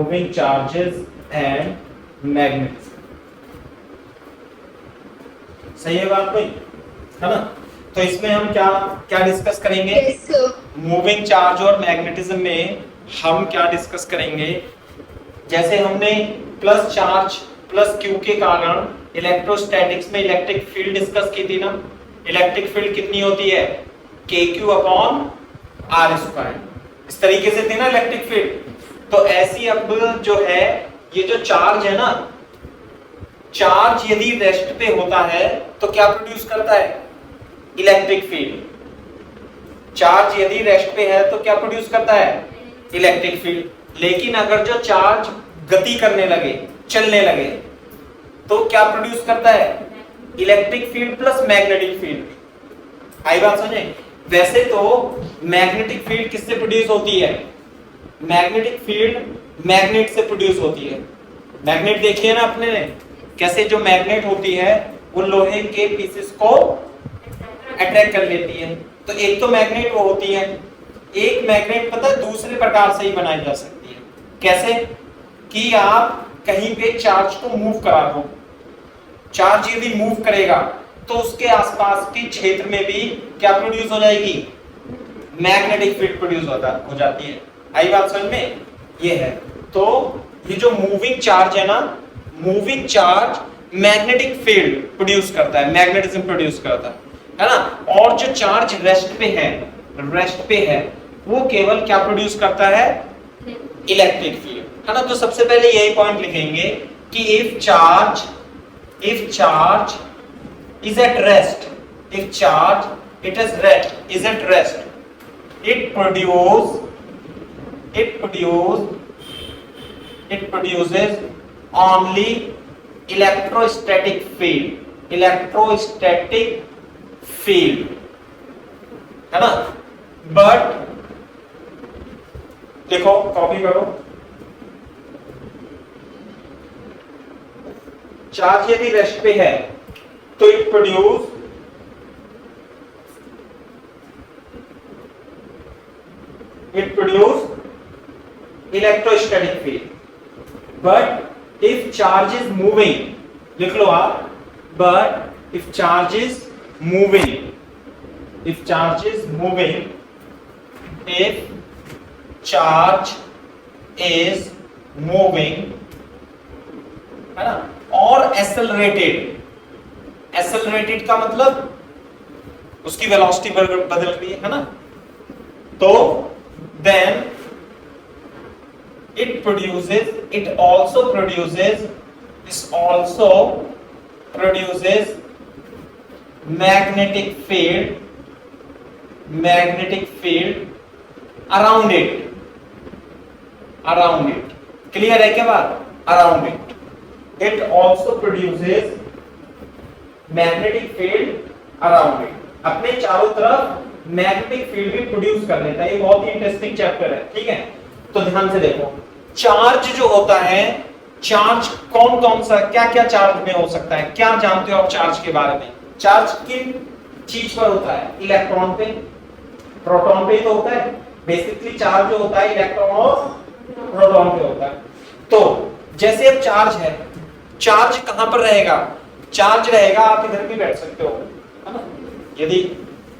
Moving charges and magnets. सही है बात कोई, है ना? तो इसमें हम क्या क्या डिस्कस करेंगे? मूविंग चार्ज और मैग्नेटिज्म में हम क्या डिस्कस करेंगे? जैसे हमने प्लस चार्ज प्लस क्यू के कारण इलेक्ट्रोस्टैटिक्स में इलेक्ट्रिक फील्ड डिस्कस की थी ना। इलेक्ट्रिक फील्ड कितनी होती है? KQ upon R square. इस तरीके से थी ना इलेक्ट्रिक फील्ड। तो ऐसी अब जो है ये जो चार्ज है ना, चार्ज यदि रेस्ट पे होता है तो क्या प्रोड्यूस करता है? Electric field. चार्ज यदि रेस्ट पे है तो क्या प्रोड्यूस करता है? Electric field. लेकिन अगर जो चार्ज गति करने लगे, चलने लगे, तो क्या प्रोड्यूस करता है? Electric field plus magnetic field. आई बात समझे? वैसे तो मैग्नेटिक फील्ड किससे प्रोड्यूस होती है? मैग्नेटिक फील्ड मैग्नेट से प्रोड्यूस होती है। मैग्नेट देखिए ना अपने ने, कैसे जो मैग्नेट होती है वो लोहे के पीसेस को अट्रैक्ट कर लेती है। तो एक तो मैग्नेट वो होती है, एक मैग्नेट पता है दूसरे प्रकार से ही बनाई जा सकती है। कैसे? कि आप कहीं पे चार्ज को मूव करा दो, चार्ज यदि मूव करेगा तो उसके आसपास के क्षेत्र में भी क्या प्रोड्यूस हो जाएगी? मैग्नेटिक फील्ड प्रोड्यूस हो जाती है। आई बात समझ में? ये है। तो ये जो मूविंग चार्ज है ना, moving charge magnetic field produce करता है, मैग्नेटिज्म प्रोड्यूस करता है ना। और जो चार्ज रेस्ट पे है वो केवल क्या प्रोड्यूस करता है? इलेक्ट्रिक फील्ड, है ना। तो सबसे पहले यही पॉइंट लिखेंगे कि if charge is at rest, if charge is at rest, it produces only electrostatic field, है ना। बट देखो, कॉपी करो, चार्ज यदि रेस्ट पे है तो it produce electrostatic field. But if charge is moving, लिख लो आप, but if charge is moving, if charge is moving, है ना, और एक्सेलरेटेड का मतलब उसकी वेलोसिटी बदल रही है ना। तो then it also produces magnetic field around it। Clear है क्या बात? around it also produces magnetic field around it। अपने चारों तरफ मैग्नेटिक फील्ड भी प्रोड्यूस कर लेता है। ये बहुत ही इंटरेस्टिंग चैप्टर है, ठीक है। तो ध्यान से देखो, चार्ज जो होता है, चार्ज कौन सा क्या चार्ज में हो सकता है? क्या जानते हो आप चार्ज के बारे में? चार्ज किन चीज पर होता है? इलेक्ट्रॉन पे, प्रोटॉन पे तो होता है। बेसिकली चार्ज जो होता है इलेक्ट्रॉन और प्रोटॉन पे होता है। तो जैसे अब चार्ज है, चार्ज कहां पर रहेगा? चार्ज रहेगा, आप इधर भी बैठ सकते हो, है ना। यदि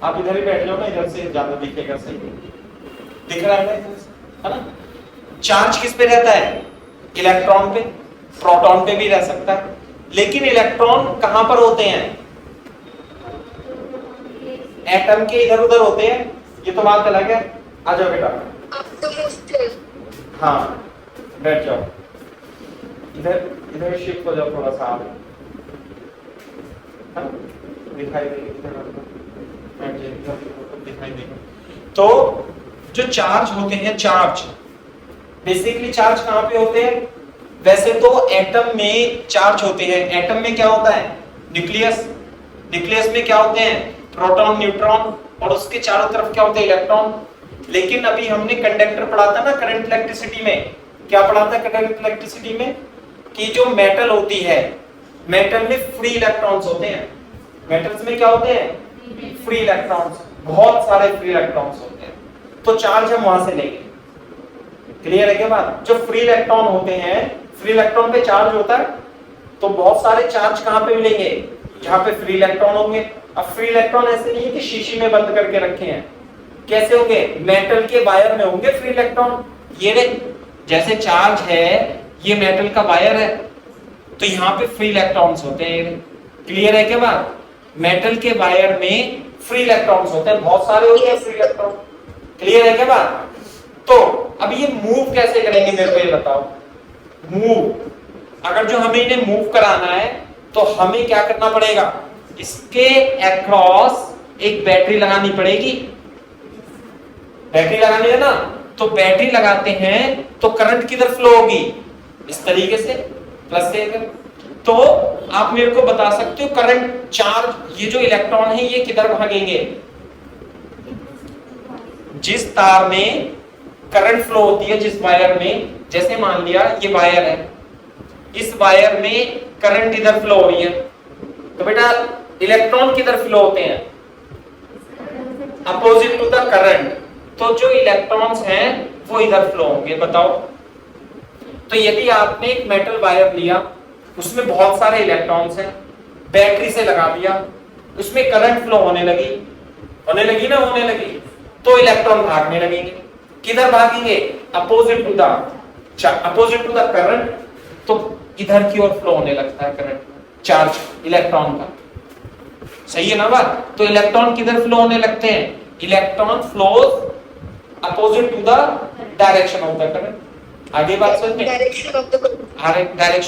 आप इधर ही बैठ जाओ ना, इधर से ज्यादा दिखेगा, सही दिख रहा है ना। चार्ज किस पे रहता है? इलेक्ट्रॉन पे, प्रोटॉन पे भी रह सकता है। लेकिन इलेक्ट्रॉन कहां पर होते हैं? एटम के इधर उधर होते हैं। ये तो बात अलग है। आ जाओ बेटा, हाँ बैठ जाओ, इधर शिफ्ट हो जाओ थोड़ा सा आप, दिखाई देगा। तो जो चार्ज होते हैं, चार्ज बेसिकली चार्ज कहां पे होते हैं? वैसे तो एटम में चार्ज होते हैं। एटम में क्या होता है? न्यूक्लियस में क्या होते हैं? प्रोटॉन, न्यूट्रॉन, और उसके चारों तरफ क्या होते हैं? इलेक्ट्रॉन। लेकिन अभी हमने कंडक्टर पढ़ा था ना करंट इलेक्ट्रिसिटी में। क्या पढ़ा था करंट इलेक्ट्रिसिटी में? कि जो मेटल होती है, मेटल में फ्री इलेक्ट्रॉन्स होते हैं। मेटल्स में क्या होते हैं? फ्री इलेक्ट्रॉन्स, बहुत सारे फ्री इलेक्ट्रॉन्स होते हैं। तो चार्ज हम वहां से लेंगे, क्लियर है क्या बात? जो फ्री इलेक्ट्रॉन होते हैं, फ्री इलेक्ट्रॉन पे चार्ज होता है, तो बहुत सारे चार्ज कहां पे मिलेंगे? जहां पे फ्री इलेक्ट्रॉन होंगे। अब फ्री इलेक्ट्रॉन ऐसे नहीं है कि शीशी में बंद करके रखे हैं, कैसे होंगे? मेटल के वायर में होंगे फ्री इलेक्ट्रॉन। ये जैसे चार्ज है, ये मेटल का वायर है, तो यहाँ पे फ्री इलेक्ट्रॉन्स होते हैं। क्लियर है क्या बात? मेटल के वायर में फ्री इलेक्ट्रॉन्स होते हैं, बहुत सारे होते हैं फ्री इलेक्ट्रॉन। क्लियर है क्या बात? तो अब ये मूव कैसे करेंगे मेरे को ये बताओ। मूव, अगर जो हमें इन्हें मूव कराना है तो हमें क्या करना पड़ेगा? इसके अक्रॉस एक बैटरी लगानी पड़ेगी। बैटरी लगानी है ना, तो बैटरी लगाते हैं तो करंट किधर फ्लो होगी? इस तरीके से, प्लस से। तो आप मेरे को बता सकते हो करंट, चार्ज, ये जो इलेक्ट्रॉन है ये किधर भागेंगे? जिस तार में करंट फ्लो होती है, जिस वायर में, जैसे मान लिया ये वायर है, इस वायर में करंट इधर फ्लो हो रही है, तो बेटा इलेक्ट्रॉन किधर फ्लो होते हैं? Opposite to the current. तो जो इलेक्ट्रॉन्स हैं वो इधर फ्लो होंगे। बताओ, तो यदि आपने एक मेटल वायर लिया, उसमें बहुत सारे इलेक्ट्रॉन्स हैं, बैटरी से लगा दिया, उसमें करंट फ्लो होने लगी ना, होने लगी, तो इलेक्ट्रॉन भागने लगेंगे। किधर भागेंगे? Opposite to the current. तो इधर की ओर फ्लो होने लगता है करंट, चार्ज इलेक्ट्रॉन का। सही है ना बात? तो इलेक्ट्रॉन किधर फ्लो होने लगते हैं? Electron flows opposite to the direction of the current. आगे बात समझ में? Direction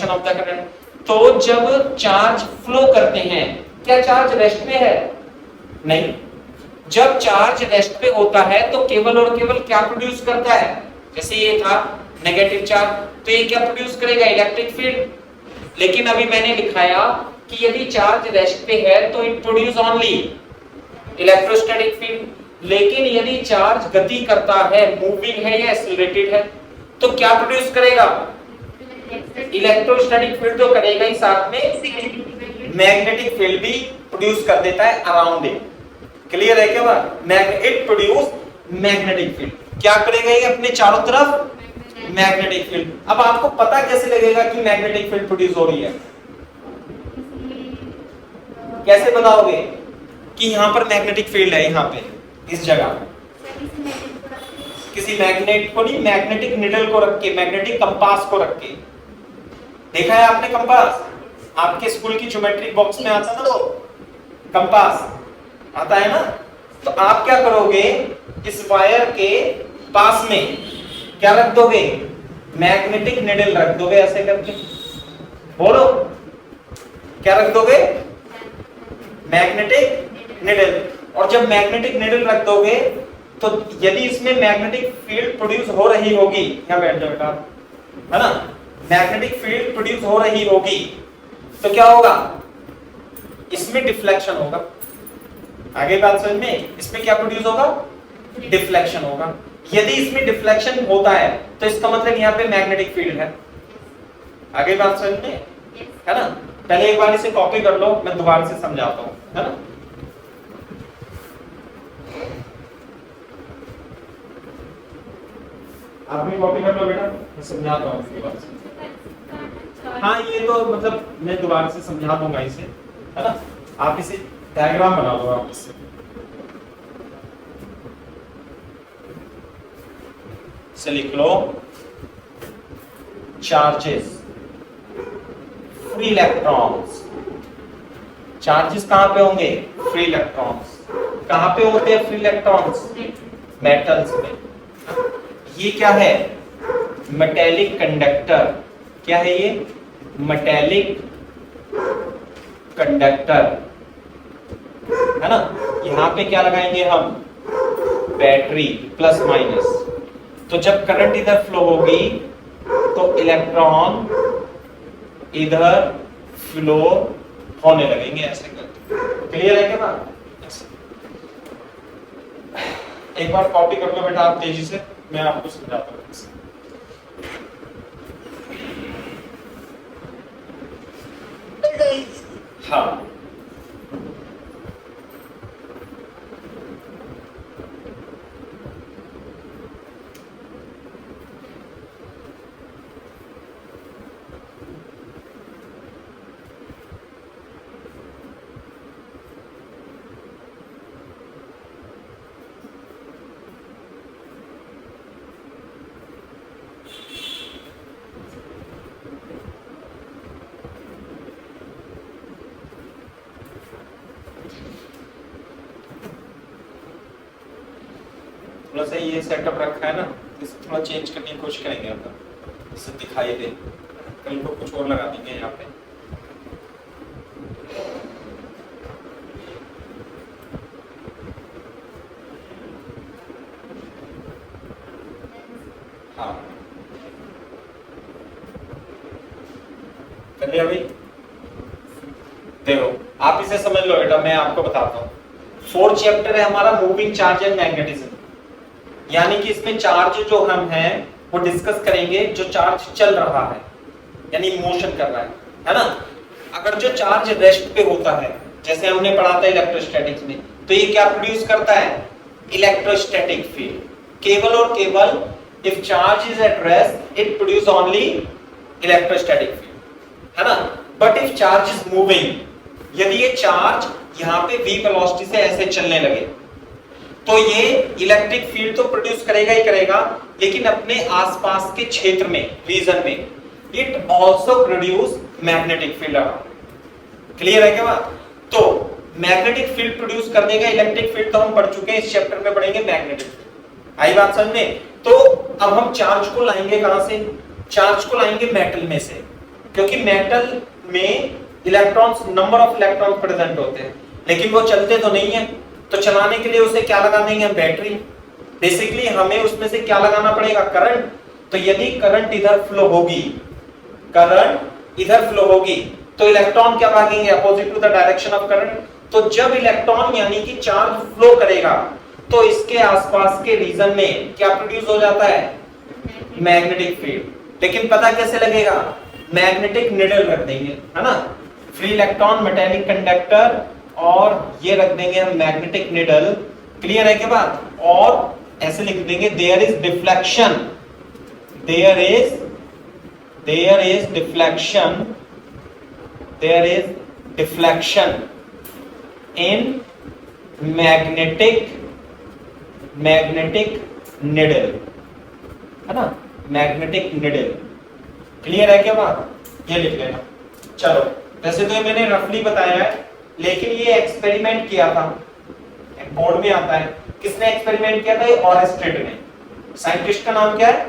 of the current. तो जब चार्ज फ्लो करते हैं, क्या चार्ज रेस्ट पे है? नहीं। जब चार्ज रेस्ट पे होता है तो केवल और केवल क्या प्रोड्यूस करता है? जैसे ये था नेगेटिव चार्ज, तो ये क्या प्रोड्यूस करेगा? Electric field. लेकिन अभी मैंने लिखाया कि यदि चार्ज रेस्ट पे है तो it produce only electrostatic field. लेकिन यदि चार्ज गति करता है, मूविंग है या एक्सीलरेटेड है, तो क्या प्रोड्यूस करेगा? इलेक्ट्रोस्टैटिक फील्ड तो करेगा ही, साथ में मैग्नेटिक फील्ड भी प्रोड्यूस कर देता है अराउंड इट। क्लियर है क्या बात? It produce magnetic field. क्या करेगा ये? अपने चारों तरफ मैग्नेटिक फील्ड। अब आपको पता कैसे लगेगा कि मैग्नेटिक फील्ड प्रोड्यूस हो रही है? कैसे बताओगे कि यहां पर मैग्नेटिक फील्ड है? यहां पे इस जगह किसी मैग्नेट को नहीं, मैग्नेटिक निडल को रख के, मैग्नेटिक कंपास को रख के। देखा है आपने कंपास? आपके स्कूल की ज्योमेट्री बॉक्स में आता ना, तो कंपास आता है ना। तो आप क्या करोगे? इस वायर के पास में क्या रख दोगे? मैग्नेटिक निडल रख दोगे, ऐसे करके। बोलो, क्या रख दोगे? Magnetic needle. और जब मैग्नेटिक निडल रख दोगे तो यदि इसमें मैग्नेटिक फील्ड प्रोड्यूस हो रही होगी, यहाँ बैठ जाओ बेटा, है ना, मैग्नेटिक फील्ड प्रोड्यूस हो रही होगी, तो क्या होगा? इसमें डिफ्लेक्शन होगा। आगे बात समझ में? इसमें क्या प्रोड्यूस होगा? डिफ्लेक्शन होगा। यदि इसमें डिफ्लेक्शन होता है तो इसका मतलब यहाँ पे मैग्नेटिक फील्ड है। आगे बात समझ में? है ना? पहले एक बार इसे कॉपी कर लो, मैं दोबारा से समझाता हूँ, है ना। आप भी कॉपी कर लो बेटा, मैं समझाता हूँ। हाँ, ये तो मतलब मैं दोबारा से समझा दूंगा इसे, है ना। आप इसे डायग्राम बना लो आप इससे। से लिख लो चार्जेस, फ्री इलेक्ट्रॉन्स। चार्जेस कहां पे होंगे? Free electrons. कहां पे होते हैं फ्री इलेक्ट्रॉन्स? मेटल्स में। ये क्या है? Metallic conductor. क्या है ये? मेटेलिक कंडक्टर, है ना। यहां पे क्या लगाएंगे हम? Battery, plus minus. तो जब करंट इधर फ्लो होगी तो इलेक्ट्रॉन इधर फ्लो होने लगेंगे, ऐसे करके। क्लियर है क्या बात? एक बार कॉपी कर लो बेटा आप तेजी से, मैं आपको समझाता हूँ। हाँ, थोड़ा सा ये सेटअप रखा है ना, इसे थोड़ा चेंज करने की कोशिश करेंगे अपन, इससे दिखाई दे। कल को कुछ और लगा देंगे यहाँ पे। हाँ कर लिया भाई। देखो आप इसे समझ लो बेटा, मैं आपको बताता हूँ। 4th चैप्टर है हमारा मूविंग चार्ज एंड मैग्नेटिज्म, यानी कि इसमें चार्ज जो हम हैं वो डिस्कस करेंगे जो चार्ज चल रहा है, यानी मोशन कर रहा है ना। अगर जो चार्ज रेस्ट पे होता है, जैसे हमने पढ़ा था इलेक्ट्रोस्टैटिक्स में, तो ये क्या प्रोड्यूस करता है? Electrostatic field. केवल और केवल if charge is at rest it produce only electrostatic field, है ना। But if charge is moving, यदि ये चार्ज यहाँ पे v वेलोसिटी से ऐसे चलने लगे, तो ये इलेक्ट्रिक फील्ड तो प्रोड्यूस करेगा ही करेगा, लेकिन अपने आसपास के क्षेत्र में, रीजन में, it also produce magnetic field. Clear है क्या बात? तो मैग्नेटिक फील्ड प्रोड्यूस करने का इलेक्ट्रिक फील्ड तो हम पढ़ चुके हैं, इस चैप्टर में पढ़ेंगे मैग्नेटिक फील्ड। आई बात समझ में? तो अब हम चार्ज को लाएंगे कहां से? चार्ज को लाएंगे मेटल में से, क्योंकि मेटल में electrons, number of electrons present होते हैं, लेकिन वो चलते तो नहीं है। तो चलाने के लिए उसे क्या लगा देंगे? बैटरी। बेसिकली हमें उसमें से क्या लगाना पड़ेगा? करंट। तो यदि करंट इधर फ्लो होगी, करंट इधर फ्लो होगी, तो इलेक्ट्रॉन क्या भागेंगे? Opposite to the direction of current. तो जब इलेक्ट्रॉन यानी कि चार्ज फ्लो करेगा, तो इसके आसपास के रीजन में क्या प्रोड्यूस हो जाता है? Magnetic field. लेकिन पता कैसे लगेगा? मैग्नेटिक निडल रख देंगे, है ना। फ्री इलेक्ट्रॉन, मेटेलिक कंडक्टर, और ये रख देंगे हम मैग्नेटिक निडल। क्लियर है क्या बात? और ऐसे लिख देंगे there is deflection, there is deflection, there is deflection in magnetic needle, है ना, मैग्नेटिक निडल। क्लियर है क्या बात? ये लिख लेना। चलो, वैसे तो ये मैंने रफली बताया है, लेकिन ये एक्सपेरिमेंट किया था, बोर्ड में आता है। किसने एक्सपेरिमेंट किया था? ये ऑरेस्टेड ने। साइंटिस्ट का नाम क्या है?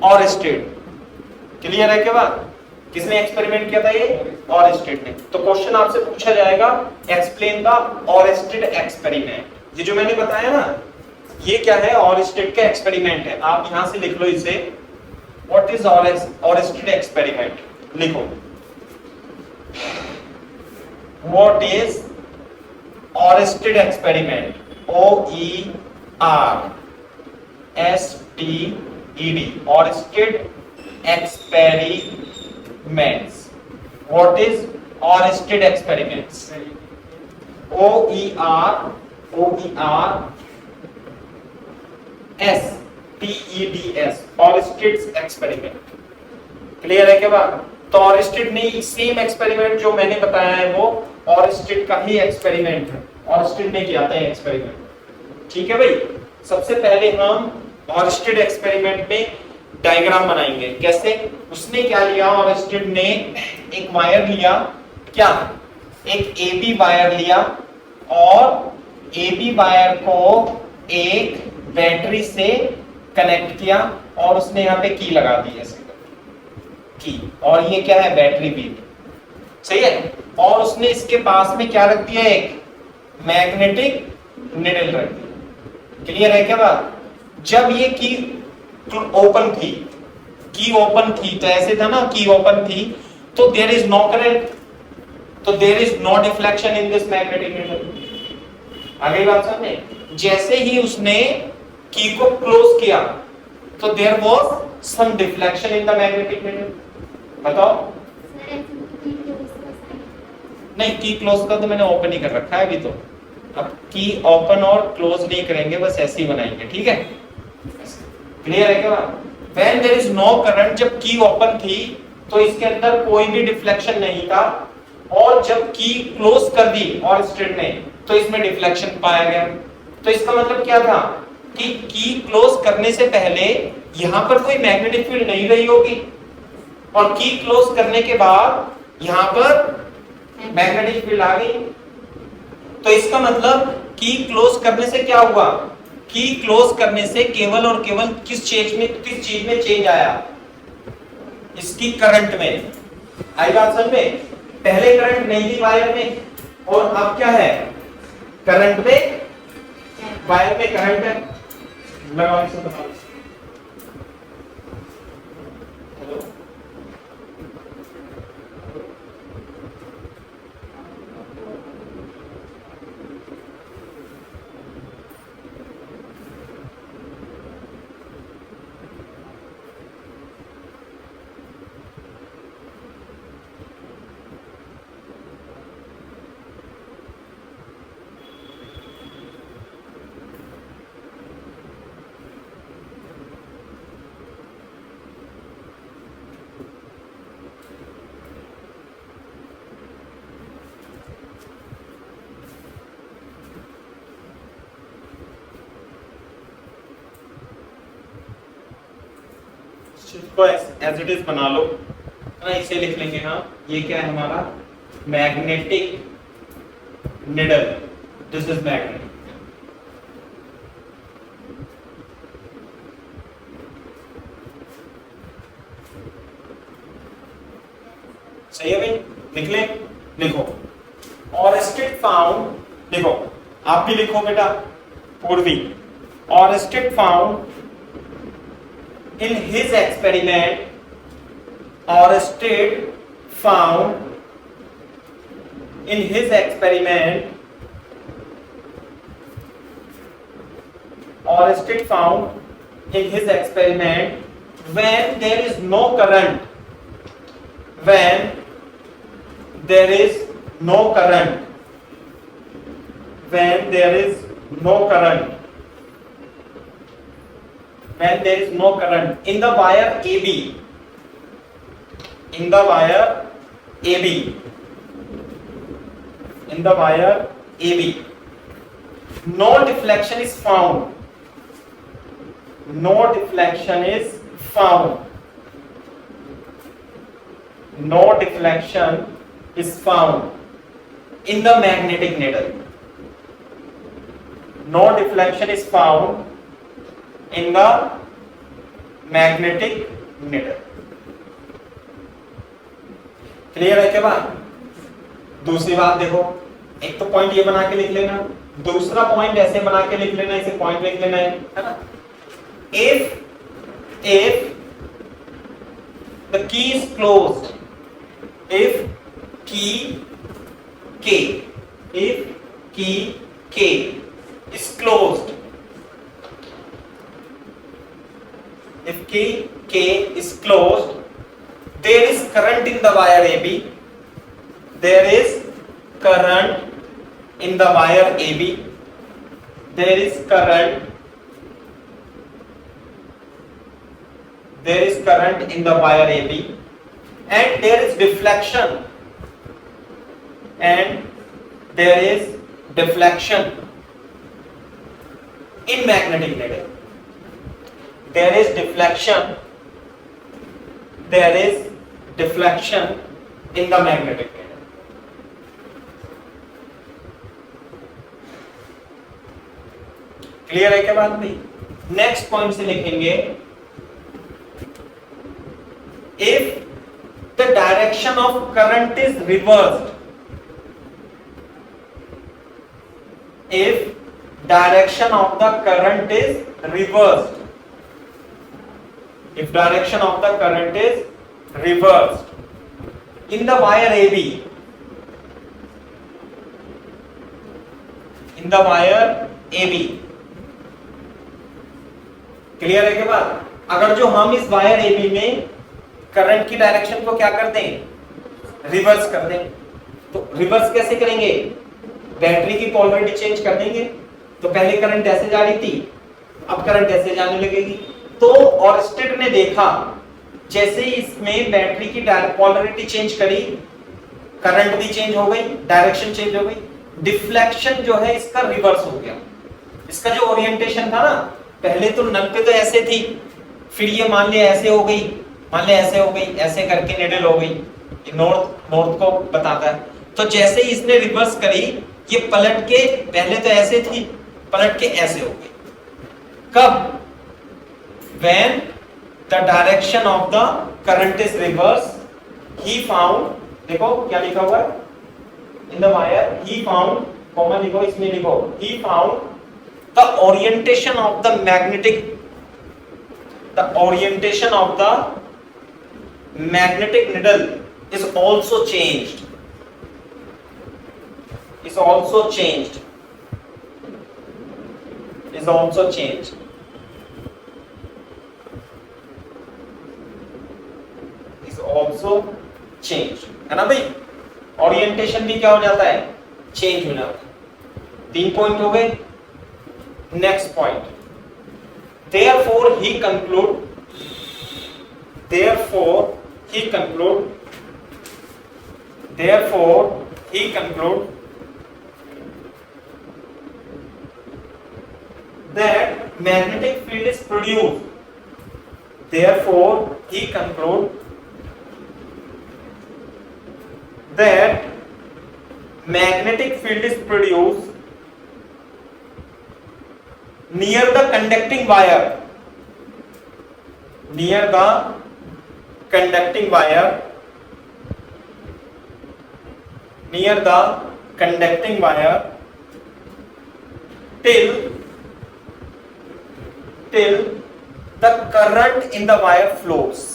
ऑरेस्टेड। क्लियर है क्या बात? किसने एक्सपेरिमेंट किया था? ये ऑरेस्टेड ने। तो क्वेश्चन आपसे पूछा जाएगा, एक्सप्लेन द ऑरेस्टेड एक्सपेरिमेंट। ये जो मैंने बताया ना, ये क्या है? ऑरेस्टेड का एक्सपेरिमेंट है। आप यहां से लिख लो इसे, व्हाट इज ऑरेस्टेड एक्सपेरिमेंट, लिखो। What is Oersted experiment? OERSTED. Oersted experiments. What is Oersted experiments? OERSTEDS. Oersted's experiment. Clear है क्या बात? तो ऑरेस्टेड ने सेम एक्सपेरिमेंट जो मैंने बताया है वो ऑरेस्टेड का ही एक्सपेरिमेंट है। ऑरेस्टेड ने किया था ये एक्सपेरिमेंट। ठीक है भाई, सबसे पहले हम ऑरेस्टेड एक्सपेरिमेंट में डायग्राम बनाएंगे। कैसे? उसने क्या लिया? ऑरेस्टेड ने एक वायर लिया, क्या? एक AB वायर लिया, और AB वायर को एक बैटरी से कनेक्ट किया, और उसने यहाँ पे की लगा दी है की, और ये क्या है? बैटरी भी, सही है। और उसने इसके पास में क्या रख दिया? एक मैग्नेटिक निडल रख दिया। क्लियर है क्या बात? जब ये की ओपन थी, तो ऐसे था ना, की ओपन थी, तो देयर इज नो करंट, तो there is no deflection in this magnetic needle. आगे बात समझे? जैसे ही उसने की को क्लोज किया, तो there was some deflection in the magnetic needle. बताओ। नहीं, की क्लोज का तो मैंने ओपन ही कर रखा है अभी। तो अब की ओपन और क्लोज नहीं करेंगे, बस ऐसे ही बनाएंगे। ठीक है, क्लियर है क्या? When there is no current, जब की ओपन थी तो इसके अंदर कोई भी डिफ्लेक्शन नहीं था, और जब की क्लोज कर दी ऑरेस्टेड ने, तो इसमें डिफ्लेक्शन पाया गया। तो इसका मतलब क्या था कि की क्लोज करने से पहले यहां पर कोई मैग्नेटिक फील्ड नहीं रही होगी, और की क्लोज करने के बाद यहां पर मैग्नेटिक फील्ड आ गई। तो इसका मतलब की क्लोज करने से क्या हुआ की क्लोज करने से केवल और केवल किस चीज में चेंज आया, इसकी करंट में। आई बात समझ में? पहले करंट नहीं थी वायर में, और अब क्या है, करंट में, वायर में करंट है। लगाओ इसे, बताओ। इसको एज इट इज बना लो, है ना, इसे लिख लेंगे। हाँ, ये क्या है हमारा, magnetic needle, this is magnet. सही है भाई, लिख ले, लिखो। और स्टेट फाउंड, देखो आप भी लिखो बेटा, पूर्वी। और state found in his experiment, or state found in his experiment, or state found in his experiment when there is no current, when there is no current, when there is no current, when there is no current in the wire AB, in the wire AB, in the wire AB, no deflection is found, no deflection is found, no deflection is found in the magnetic needle, no deflection is found in the magnetic needle। Clear है क्या बात? दूसरी बात देखो, एक तो point ये बना के लिख लेना, दूसरा पॉइंट ऐसे बना के लिख लेना, इसे पॉइंट लिख लेना है ना। if the key is closed, if key K is closed, if key K is closed, there is current in the wire AB, there is current in the wire AB, there is current in the wire AB, and there is deflection, in magnetic needle, there is deflection in the magnetic needle। Clear है क्या बात भाई? Next point से लिखेंगे, if the direction of current is reversed, if direction of the current is reversed, if direction of the current is reversed in the wire AB, in the wire AB, clear है क्या बात? अगर जो हम इस wire AB में current की direction को क्या कर दें, रिवर्स कर दें, तो रिवर्स कैसे करेंगे, बैटरी की पोलैरिटी चेंज कर देंगे। तो पहले करंट ऐसे जा रही थी, अब करंट ऐसे जाने लगेगी। तो ऑरस्टेड ने देखा जैसे ही इसमें बैटरी की पोलैरिटी चेंज करी, करंट भी चेंज हो गई, डायरेक्शन चेंज हो गई, डिफ्लेक्शन जो है इसका रिवर्स हो गया। इसका जो ओरिएंटेशन था ना, पहले तो नल पे तो ऐसे थी, फिर ये मान लिया ऐसे हो गई, मान लिया ऐसे हो गई, ऐसे करके निडल हो गई, नॉर्थ को बताता है। तो जैसे ही इसने रिवर्स करी, ये पलट के, पहले तो ऐसे थी, पलट के ऐसे हो गई। कब? when the direction of the current is reverse, he found, देखो क्या लिखा हुआ है in the wire, he found, comma लिखो, इसमें लिखो, he found the orientation of the magnetic needle is also changed, is also changed. है ना भाई? ओरिएंटेशन भी क्या हो जाता है? चेंज हो जाता है। 3 पॉइंट हो गए। Next point, therefore he conclude that magnetic field is produced. Therefore he conclude that magnetic field is produced near the conducting wire, till the current in the wire flows,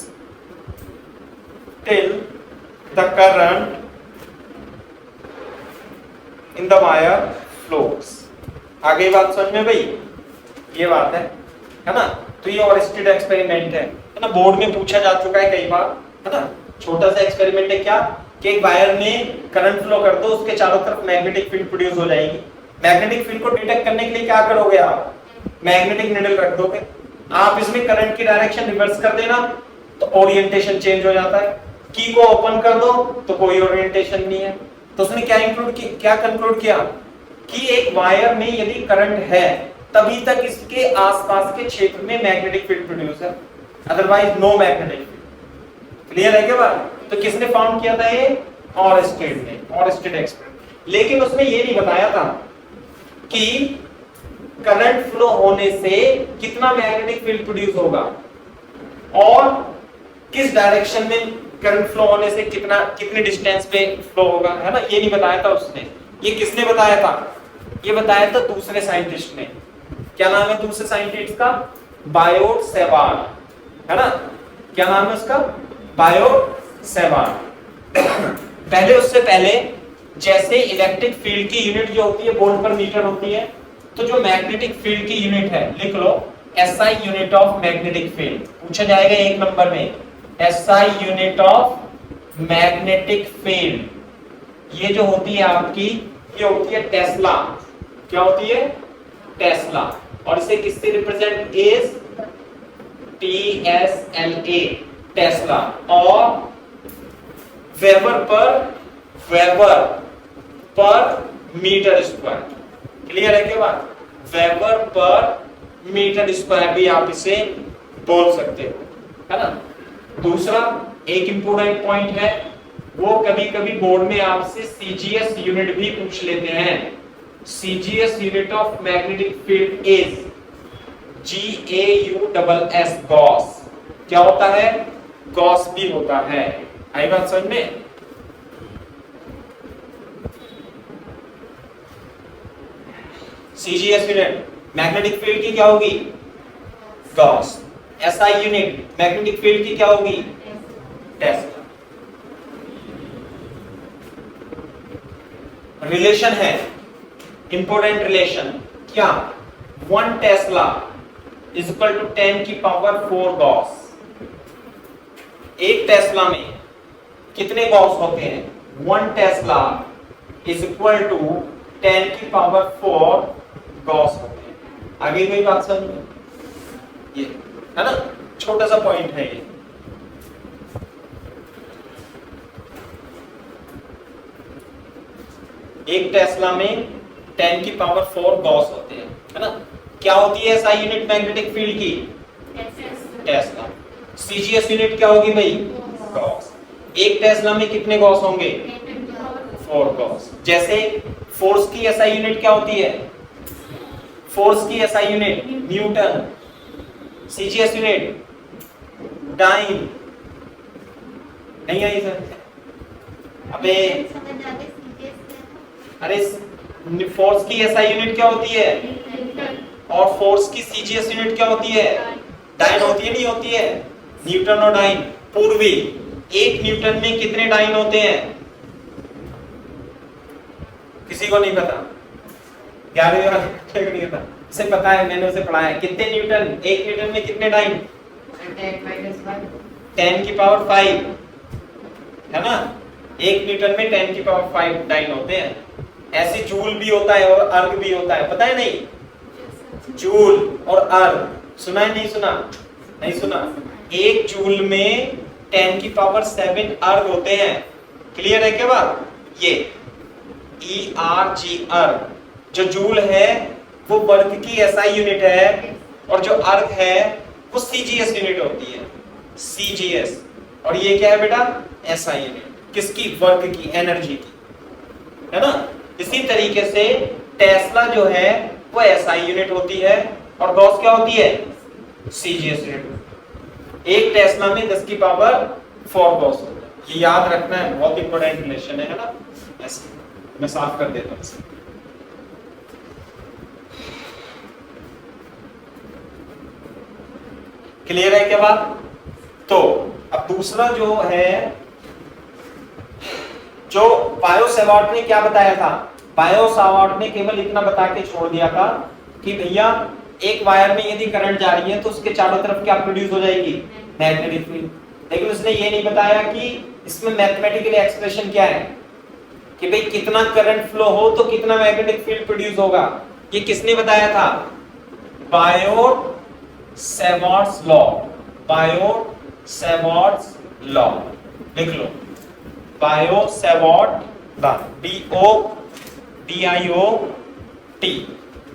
आगे बात समझ में भाई? ये बात है ना? तो ये ऑरेस्टेड एक्सपेरिमेंट है ना? बोर्ड में पूछा जा चुका है कई बार, है ना? छोटा सा एक्सपेरिमेंट है क्या कि एक वायर में करंट फ्लो कर दो, उसके चारों तरफ मैग्नेटिक फील्ड प्रोड्यूस हो जाएगी। मैग्नेटिक फील्ड को डिटेक्ट करने के लिए क्या करोगे आप? मैग्नेटिक निडल रख दोगे, आप इसमें करंट की डायरेक्शन रिवर्स कर देना तो ओरिएंटेशन चेंज हो जाता है। की को ओपन कर दो तो कोई ओरिएंटेशन नहीं है। तो उसने क्या कंक्लूड किया कि एक वायर में यदि करंट है तभी तक इसके आसपास के क्षेत्र में मैग्नेटिक फील्ड प्रोड्यूस है, otherwise no magnetic field. Clear है क्या बात? तो किसने फाउंड किया था ये? ऑरेस्टेड ने, ऑरेस्टेड एक्सपेरिमेंट। लेकिन उसने ये नहीं बताया था कि करंट फ्लो होने से कितना मैग्नेटिक फील्ड प्रोड्यूस होगा और किस डायरेक्शन में करंट फ्लो होने से कितने डिस्टेंस पे फ्लो होगा, है ना? ये नहीं बताया था उसने। ये किसने बताया था? ये बताया था दूसरे साइंटिस्ट ने। क्या नाम है दूसरे साइंटिस्ट का? बायोट सेवार्ट, है ना? क्या नाम है उसका? बायोट सेवार्ट। उससे पहले जैसे इलेक्ट्रिक फील्ड की यूनिट जो होती है वोल्ट पर मीटर होती है, तो जो मैग्नेटिक फील्ड की यूनिट है लिख लो SI unit of magnetic field. पूछा जाएगा 1 नंबर में, SI unit of magnetic field ये जो होती है आपकी, ये होती है टेस्ला। क्या होती है? टेस्ला। और इसे किससे रिप्रेजेंट? Is TSLA, Tesla. और वेबर पर मीटर स्क्वायर। क्लियर है क्या बात? वेबर पर मीटर स्क्वायर भी आप इसे बोल सकते हो, है ना? दूसरा एक इंपोर्टेंट पॉइंट है, वो कभी कभी बोर्ड में आपसे CGS यूनिट भी पूछ लेते हैं। CGS unit of magnetic field is GAUSS, Gauss. क्या होता है? गॉस भी होता है। आई बात समझ में? CGS यूनिट मैग्नेटिक फील्ड की क्या होगी? Gauss. SI unit magnetic field की क्या होगी? टेस्ला। रिलेशन है, इंपोर्टेंट रिलेशन। क्या? 1 टेस्ला इज इक्वल टू 10 की पावर 4 गॉस। एक टेस्ला में कितने गॉस होते हैं? 1 टेस्ला इज इक्वल टू 10 की पावर 4 गॉस होते हैं। आगे कोई बात समझ में? ये है ना, छोटा सा पॉइंट है ये। एक टेस्ला में 10 की पावर 4 गॉस होते हैं, है ना? क्या होती है SI यूनिट मैग्नेटिक फील्ड की? टेस्ला। CGS यूनिट क्या होगी भाई? गॉस। एक टेस्ला में कितने गॉस होंगे? 4 गॉस। जैसे फोर्स की SI यूनिट क्या होती है? फोर्स की SI unit newton, CGS unit dyne. नहीं आई सर? अबे अरे फोर्स की एसआई यूनिट क्या होती है और फोर्स की सीजीएस यूनिट क्या होती है? डाइन होती है, नहीं होती है? न्यूटन और डाइन। पूर्वी, एक न्यूटन में कितने डाइन होते हैं? किसी को नहीं पता? 11वीं वाले को नहीं पता? उसे पता है, मैंने उसे पढ़ाया है। कितने न्यूटन, एक न्यूटन में कितने डाइन? 10 की पावर 5 है ना? एक न्यूटन में 10 की पावर 5 डाइन होते हैं। ऐसे जूल भी होता है और अर्ग भी होता है, पता है नहीं? जूल और अर्ग सुना है, नहीं सुना? नहीं सुना? एक जूल में 10 की पावर 7 अर्ग होते हैं। क्लियर है क्या बात? ये ERG अर्ग, जो जूल है वो वर्ग की एसआई यूनिट है और जो अर्ग है वो सीजीएस यूनिट होती है, सीजीएस। और ये क्या है बेटा? SI unit. किसकी? वर्ग की, एनर्जी की, है ना? इसी तरीके से टेस्ला जो है वो एसआई यूनिट होती है और गॉस क्या होती है? CGS unit. एक टेस्ला में 10 की पावर 4 गॉस होता है। ये याद रखना है, बहुत इंपॉर्टेंट रिलेशन है ना? ऐसे मैं साफ कर देता हूं। क्लियर है क्या बात? तो अब दूसरा जो है, जो बायो-सैवर्ट ने क्या बताया था? बायो-सैवर्ट ने केवल इतना बता के छोड़ दिया था कि भैया एक वायर में यदि करंट जा रही है तो उसके चारों तरफ क्या प्रोड्यूस हो जाएगी? Magnetic field. लेकिन उसने ये नहीं बताया कि इसमें मैथमेटिकल एक्सप्रेशन क्या है कि भाई कितना करंट फ्लो हो तो कितना मैग्नेटिक फील्ड प्रोड्यूस होगा। ये किसने बताया था? बायो-सैवर्ट्स लॉ। बायो-सैवर्ट्स लॉ लिख लो, बायो-सैवर्ट, BODIOT,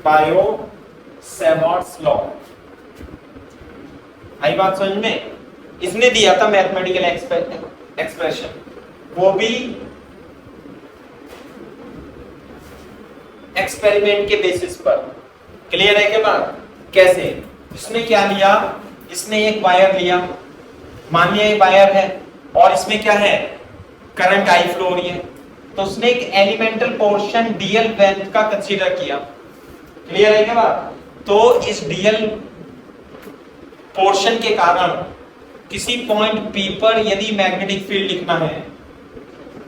बायो-सैवर्ट्स लॉ। आई बात समझ में? इसने दिया था मैथमेटिकल एक्सप्रेशन, वो भी एक्सपेरिमेंट के बेसिस पर। क्लियर है क्या बात? कैसे? इसने क्या लिया? इसने एक वायर लिया, मान लिया ये वायर है और इसमें क्या है? करंट आई फ्लो हो रही है। तो उसने एक एलिमेंटल पोर्शन डीएल लेंथ का कंसीडर किया। क्लियर है क्या बात? तो इस डीएल पोर्शन के कारण किसी पॉइंट पी पर यदि मैग्नेटिक फील्ड लिखना है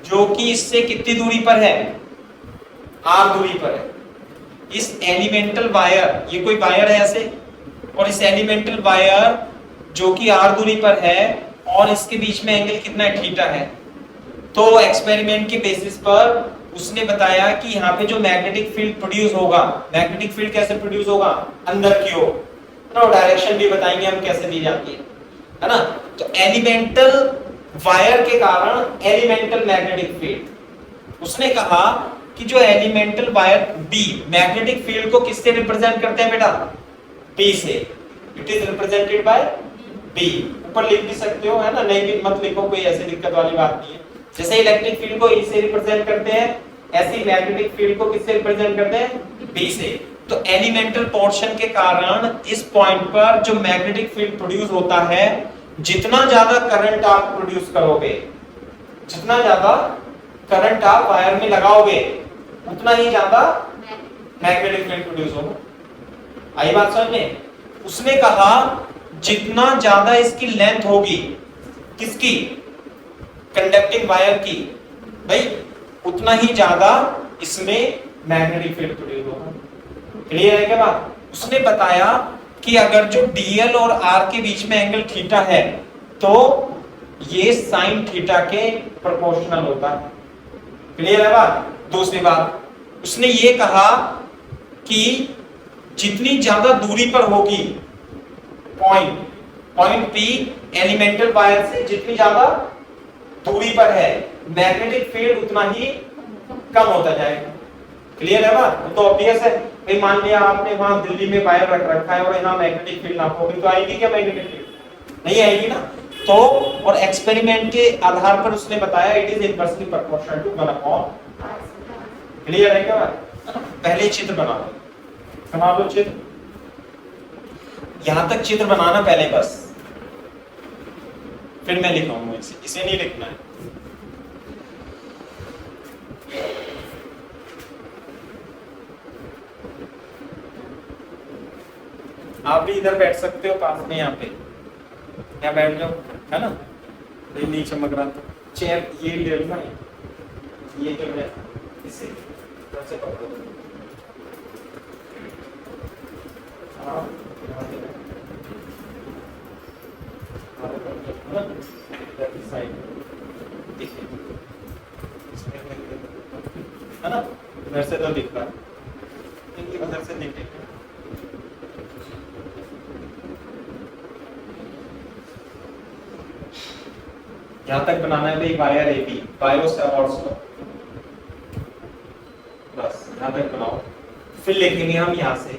जो कि इससे कितनी दूरी पर है? r दूरी पर है। इस एलिमेंटल वायर, ये कोई वायर है ऐसे, और इस एलिमेंटल वायर जो कि r दूरी पर है और इसके बीच में एंगल कितना है? थीटा है। तो एक्सपेरिमेंट के बेसिस पर उसने बताया कि यहाँ पे जो मैग्नेटिक फील्ड प्रोड्यूस होगा, मैग्नेटिक फील्ड कैसे प्रोड्यूस होगा? अंदर की ओर, ना? डायरेक्शन भी बताएंगे हम कैसे दी जाती है ना? तो एलिमेंटल वायर के कारण एलिमेंटल मैग्नेटिक फील्ड। उसने कहा कि जो elemental wire B magnetic field को किससे रिप्रेजेंट करते हैं बेटा? बी से। It is represented by B. ऊपर लिख भी सकते हो, है ना? नहीं भी मत लिखो, कोई ऐसी दिक्कत वाली बात नहीं है। जैसे इलेक्ट्रिक फील्ड को ई से रिप्रेजेंट करते हैं, ऐसे मैग्नेटिक फील्ड को किससे रिप्रेजेंट करते हैं? बी से। तो एलिमेंटल पोर्शन के कारण इस पॉइंट पर जो मैग्नेटिक फील्ड प्रोड्यूस होता है, जितना ज्यादा करंट आप प्रोड्यूस करोगे, जितना ज्यादा करंट आप वायर में लगाओगे, उतना ही ज्यादा मैग्नेटिक फील्ड प्रोड्यूस होगा। आई बात समझ में? उसने कहा जितना ज्यादा इसकी लेंथ होगी, किसकी? कंडक्टिंग वायर की, भाई उतना ही ज्यादा इसमें मैग्नेटिक फील्ड प्रोड्यूस होगा। क्लियर है क्या बात? उसने बताया कि अगर जो डीएल और आर के बीच में एंगल थीटा है तो ये साइन थीटा के प्रोपोर्शनल होता है। क्लियर है बात? दूसरी बात, उसने ये कहा कि जितनी ज्यादा दूरी पर होगी पॉइंट पी एलिमेंटल वायर से, जितनी ज्यादा दूरी पर है मैग्नेटिक फील्ड उतना ही कम होता जाएगा। क्लियर है बात? तो ऑब्वियस है भाई, मान लिया आपने वहां दिल्ली में वायर रख रखा है और यहाँ मैग्नेटिक फील्ड नापोगे तो आएगी क्या मैग्नेटिक फील्ड? नहीं आएगी ना। तो और एक्सपेरिमेंट के आधार पर उसने बताया it is inversely proportional to 1/। Clear है क्या बात? पहले चित्र बना लो। बना लो चित्र, यहां तक चित्र बनाना पहले बस, फिर मैं लिखाऊंगा इसे नहीं लिखना है। आप भी इधर बैठ सकते हो पास में, यहाँ पे यहाँ बैठ जाओ, है ना, ये नहीं चमक रहा था, चेयर ये ले लो ना, ये जो है इसे से पकड़ो। हाँ, है ना, इधर से तो दिख रहा है, उधर से देखें। यहां तक बनाना है भाई, wire AB, Biot Savart's law, बस यहां तक बनाओ, फिर लिखेंगे हम यहां से,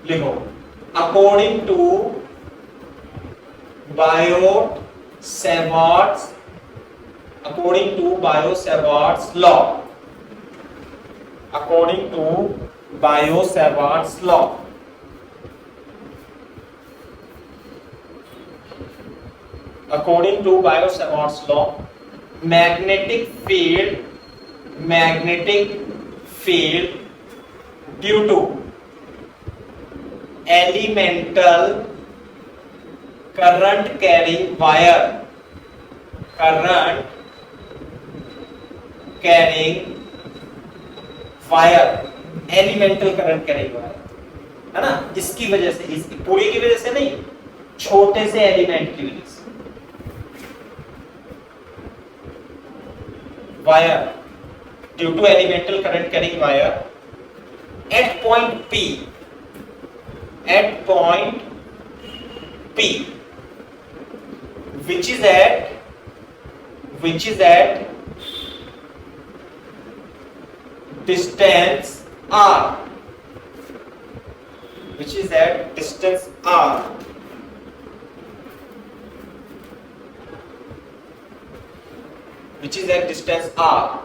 लिखो according to Biot Savart's, according to Biot Savart's law, according to Biot Savart's law, according to Biot-Savart's law, magnetic field due to elemental current carrying wire, elemental current carrying wire, है ना, इसकी वजह से, इसकी पूरी की वजह से नहीं, छोटे से एलिमेंट की वजह से, wire due to elemental current carrying wire at point P, which is at distance r, which is at distance r, which is at distance r,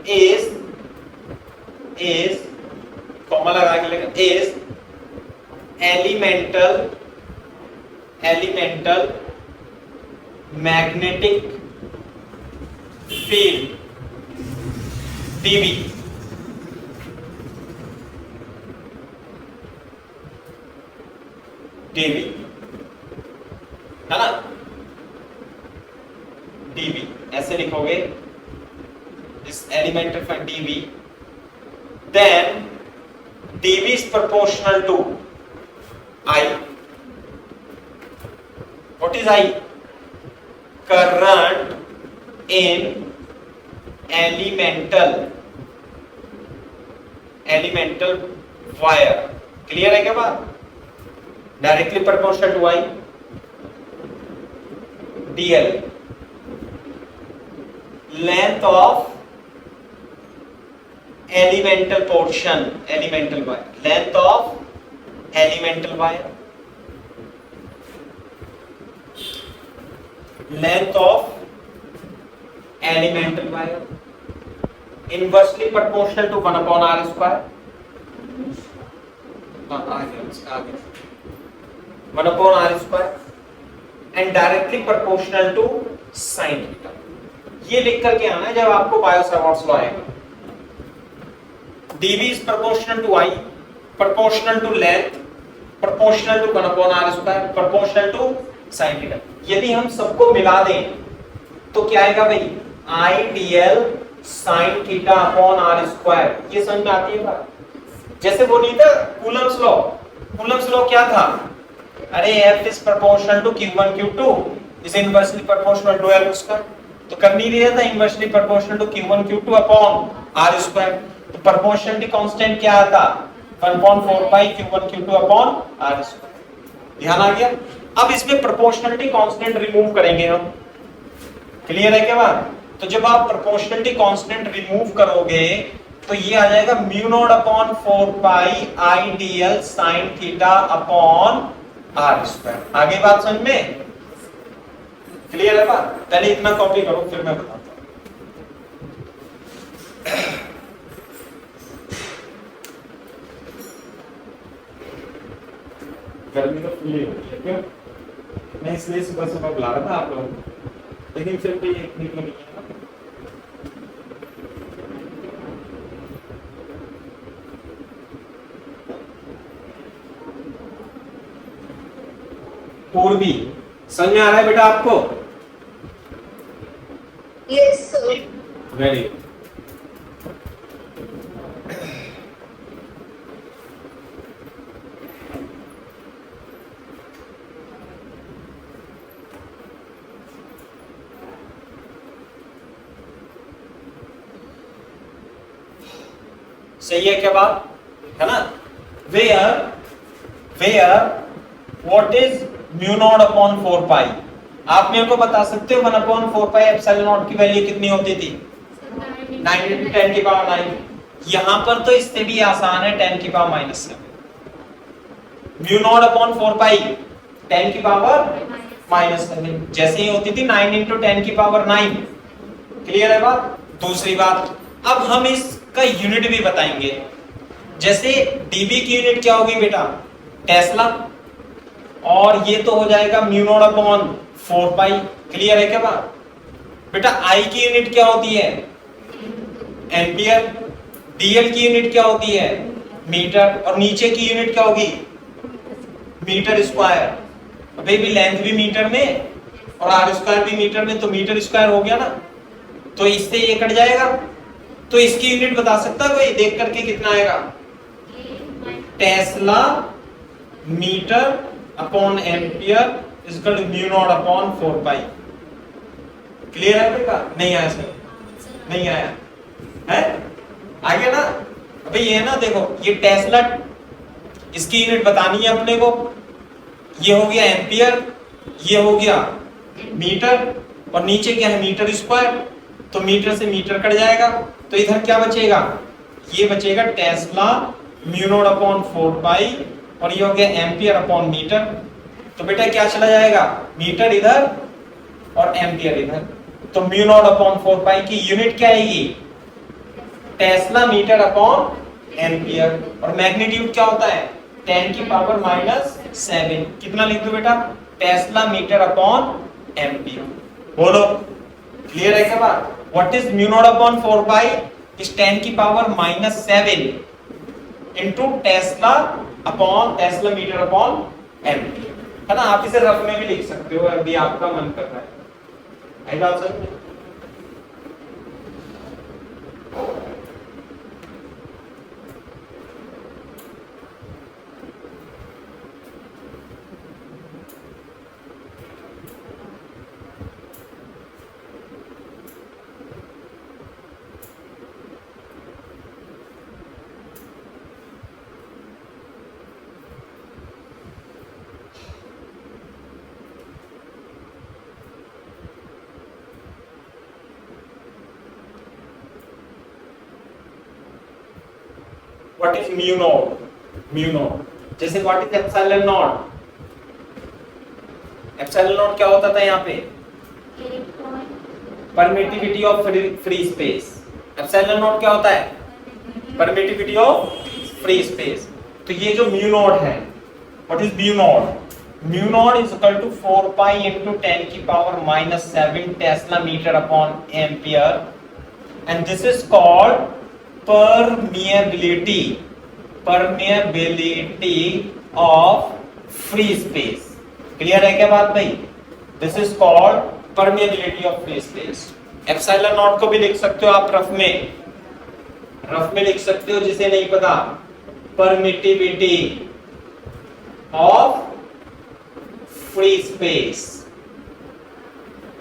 is comma लगा के लिखा, is elemental magnetic field dB, है ना, dB ऐसे लिखोगे, इस elemental field dB, then dB is proportional to I. What is I? Current in elemental wire. Clear है क्या बात? Directly proportional to I. DL, length of elemental portion, elemental wire, length of elemental wire, length of elemental wire inversely proportional to 1 upon r square, 1 upon r square and directly proportional to sin theta. ये लिख करके आना है जब आपको bio-Savart's law आएगा। dB is proportional to I, proportional to length, proportional to 1 upon r square, proportional to sin theta. यदि हम सबको मिला दें तो क्या आएगा भाई, IDL sin theta upon r square। ये समझ में आती है बात? जैसे वो नहीं था कूलम्स लॉ, कूलम्स लॉ क्या था, अरे F is proportional to Q1 Q2 is inversely proportional to L square, तो कर नहीं रहा था inversely proportional to Q1 Q2 upon r square, तो proportionality constant क्या आता, 1/4 pi Q1 Q2 upon r square। ध्यान आ गया? अब इसमें proportionality constant रिमूव करेंगे हम, क्लियर है क्या बात? तो जब आप proportionality constant रिमूव करोगे तो ये आ जाएगा म्यू नॉट अपॉन 4 पाई IDL sin theta upon r square. आगे बात समझ में क्लियर है बात? पहले इतना कॉपी करो फिर मैं बताता हूं। गर्मी तो फुली हो रही है, क्यों? मैं इसलिए सुबह सुबह बुला रहा था आप लोगों को, लेकिन फिर भी एक नहीं है ना। पूर्वी समझ में आ रहा है बेटा आपको? Yes sir. Very good. सही है क्या बात है ना? Where what is mu naught upon 4 pi? आप मेरे को बता सकते हो 1 अपॉन 4 पाई एप्सिलॉन नॉट की वैल्यू कितनी होती थी? 9 into 10 की पावर 9। यहां पर तो इससे भी आसान है 10 की पावर -7। म्यू नॉट अपॉन 4 पाई 10 की पावर -7 जैसे ही होती थी 9 into 10 की पावर 9। क्लियर है बात? दूसरी बात, अब हम इसका यूनिट भी बताएंगे। जैसे डीबी की यूनिट क्या होगी बेटा? टेस्ला, और ये तो हो जाएगा mu naught upon 4 pi. Clear है क्या बात? बेटा आई की यूनिट क्या होती है? एम्पियर। डीएल की यूनिट क्या होती है? मीटर। और नीचे की यूनिट क्या होगी? Metre square. अभी भी लेंथ भी मीटर में और आर स्क्वायर भी मीटर में, तो मीटर स्क्वायर हो गया ना, तो इससे ये कट जाएगा। तो इसकी यूनिट बता सकता कोई देख करके कितना आएगा? Tesla metre upon ampere is equal to mu naught upon 4 pi. Clear है बेटा? नहीं आया सर? नहीं आया है? आ गया ना? अबे ये है ना, देखो ये टेस्ला, इसकी यूनिट बतानी है अपने को। ये हो गया एम्पियर, ये हो गया मीटर, और नीचे क्या है? Metre square. तो मीटर से मीटर कट जाएगा, तो इधर क्या बचेगा? ये बचेगा tesla mu naught upon 4 pi, और ये हो गया एम्पियर अपॉन मीटर। तो बेटा क्या चला जाएगा? मीटर इधर और एम्पियर इधर। तो म्यू नॉट अपॉन 4 पाई की यूनिट क्या आएगी? Tesla metre upon ampere. और मैग्नीट्यूड क्या होता है? 10 की पावर -7। कितना लिख दो बेटा? Tesla metre upon ampere. बोलो क्लियर है क्या बात? What is mu naught upon 4 pi? Is 10 की power -7 into tesla upon tesla metre upon ampere, है ना? आप इसे रफ में भी लिख सकते हो, अभी आपका मन कर रहा है। आई बात समझ? What is mu naught? Mu naught. जैसे what is epsilon naught? Epsilon naught क्या होता था यहाँ पे? Permittivity of free space. Epsilon naught क्या होता है? Permittivity of free space. तो ये जो mu naught है, what is mu naught? Mu naught is equal to 4 pi into 10 की power -7 Tesla meter upon ampere, and this is called permeability of free space। Clear है क्या बात भाई? This is called permeability of free space। Epsilon not को भी लिख सकते हो आप रफ में लिख सकते हो, जिसे नहीं पता, permittivity of free space,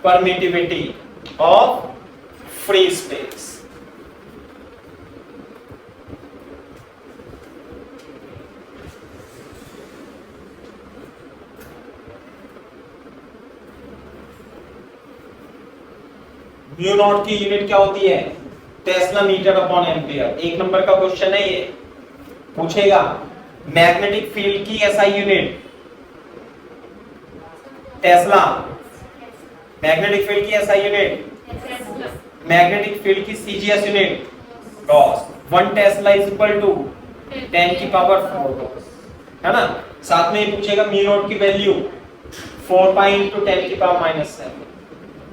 permittivity of free space। Mu naught की यूनिट क्या होती है? Tesla metre upon ampere. एक नंबर का क्वेश्चन है ये, पूछेगा। मैग्नेटिक फील्ड की SI unit tesla. Magnetic field की एसआई यूनिट, मैग्नेटिक फील्ड की CGS unit gauss. 1 tesla is equal to 10 की पावर 4 गॉस, है ना? साथ में ये पूछेगा म्यू नॉट की वैल्यू 4 पाई इंटू 10 की पावर -7।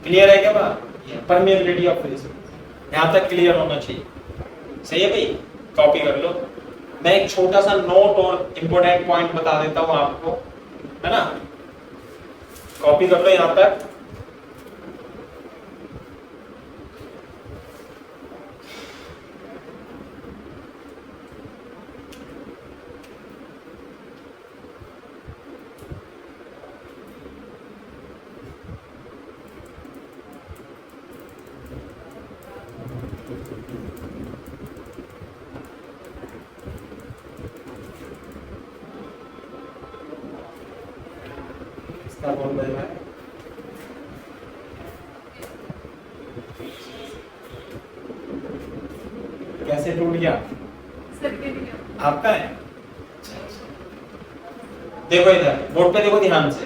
क्लियर है क्या बात? परमेबिलिटी ऑफ फ्री स्पेस यहाँ तक क्लियर होना चाहिए। सही है भाई, कॉपी कर लो। मैं एक छोटा सा नोट और इंपॉर्टेंट पॉइंट बता देता हूँ आपको, है ना, कॉपी कर लो यहाँ तक। इसका बोल रहे हैं कैसे टूट गया आपका है? देखो इधर बोर्ड पे देखो ध्यान से,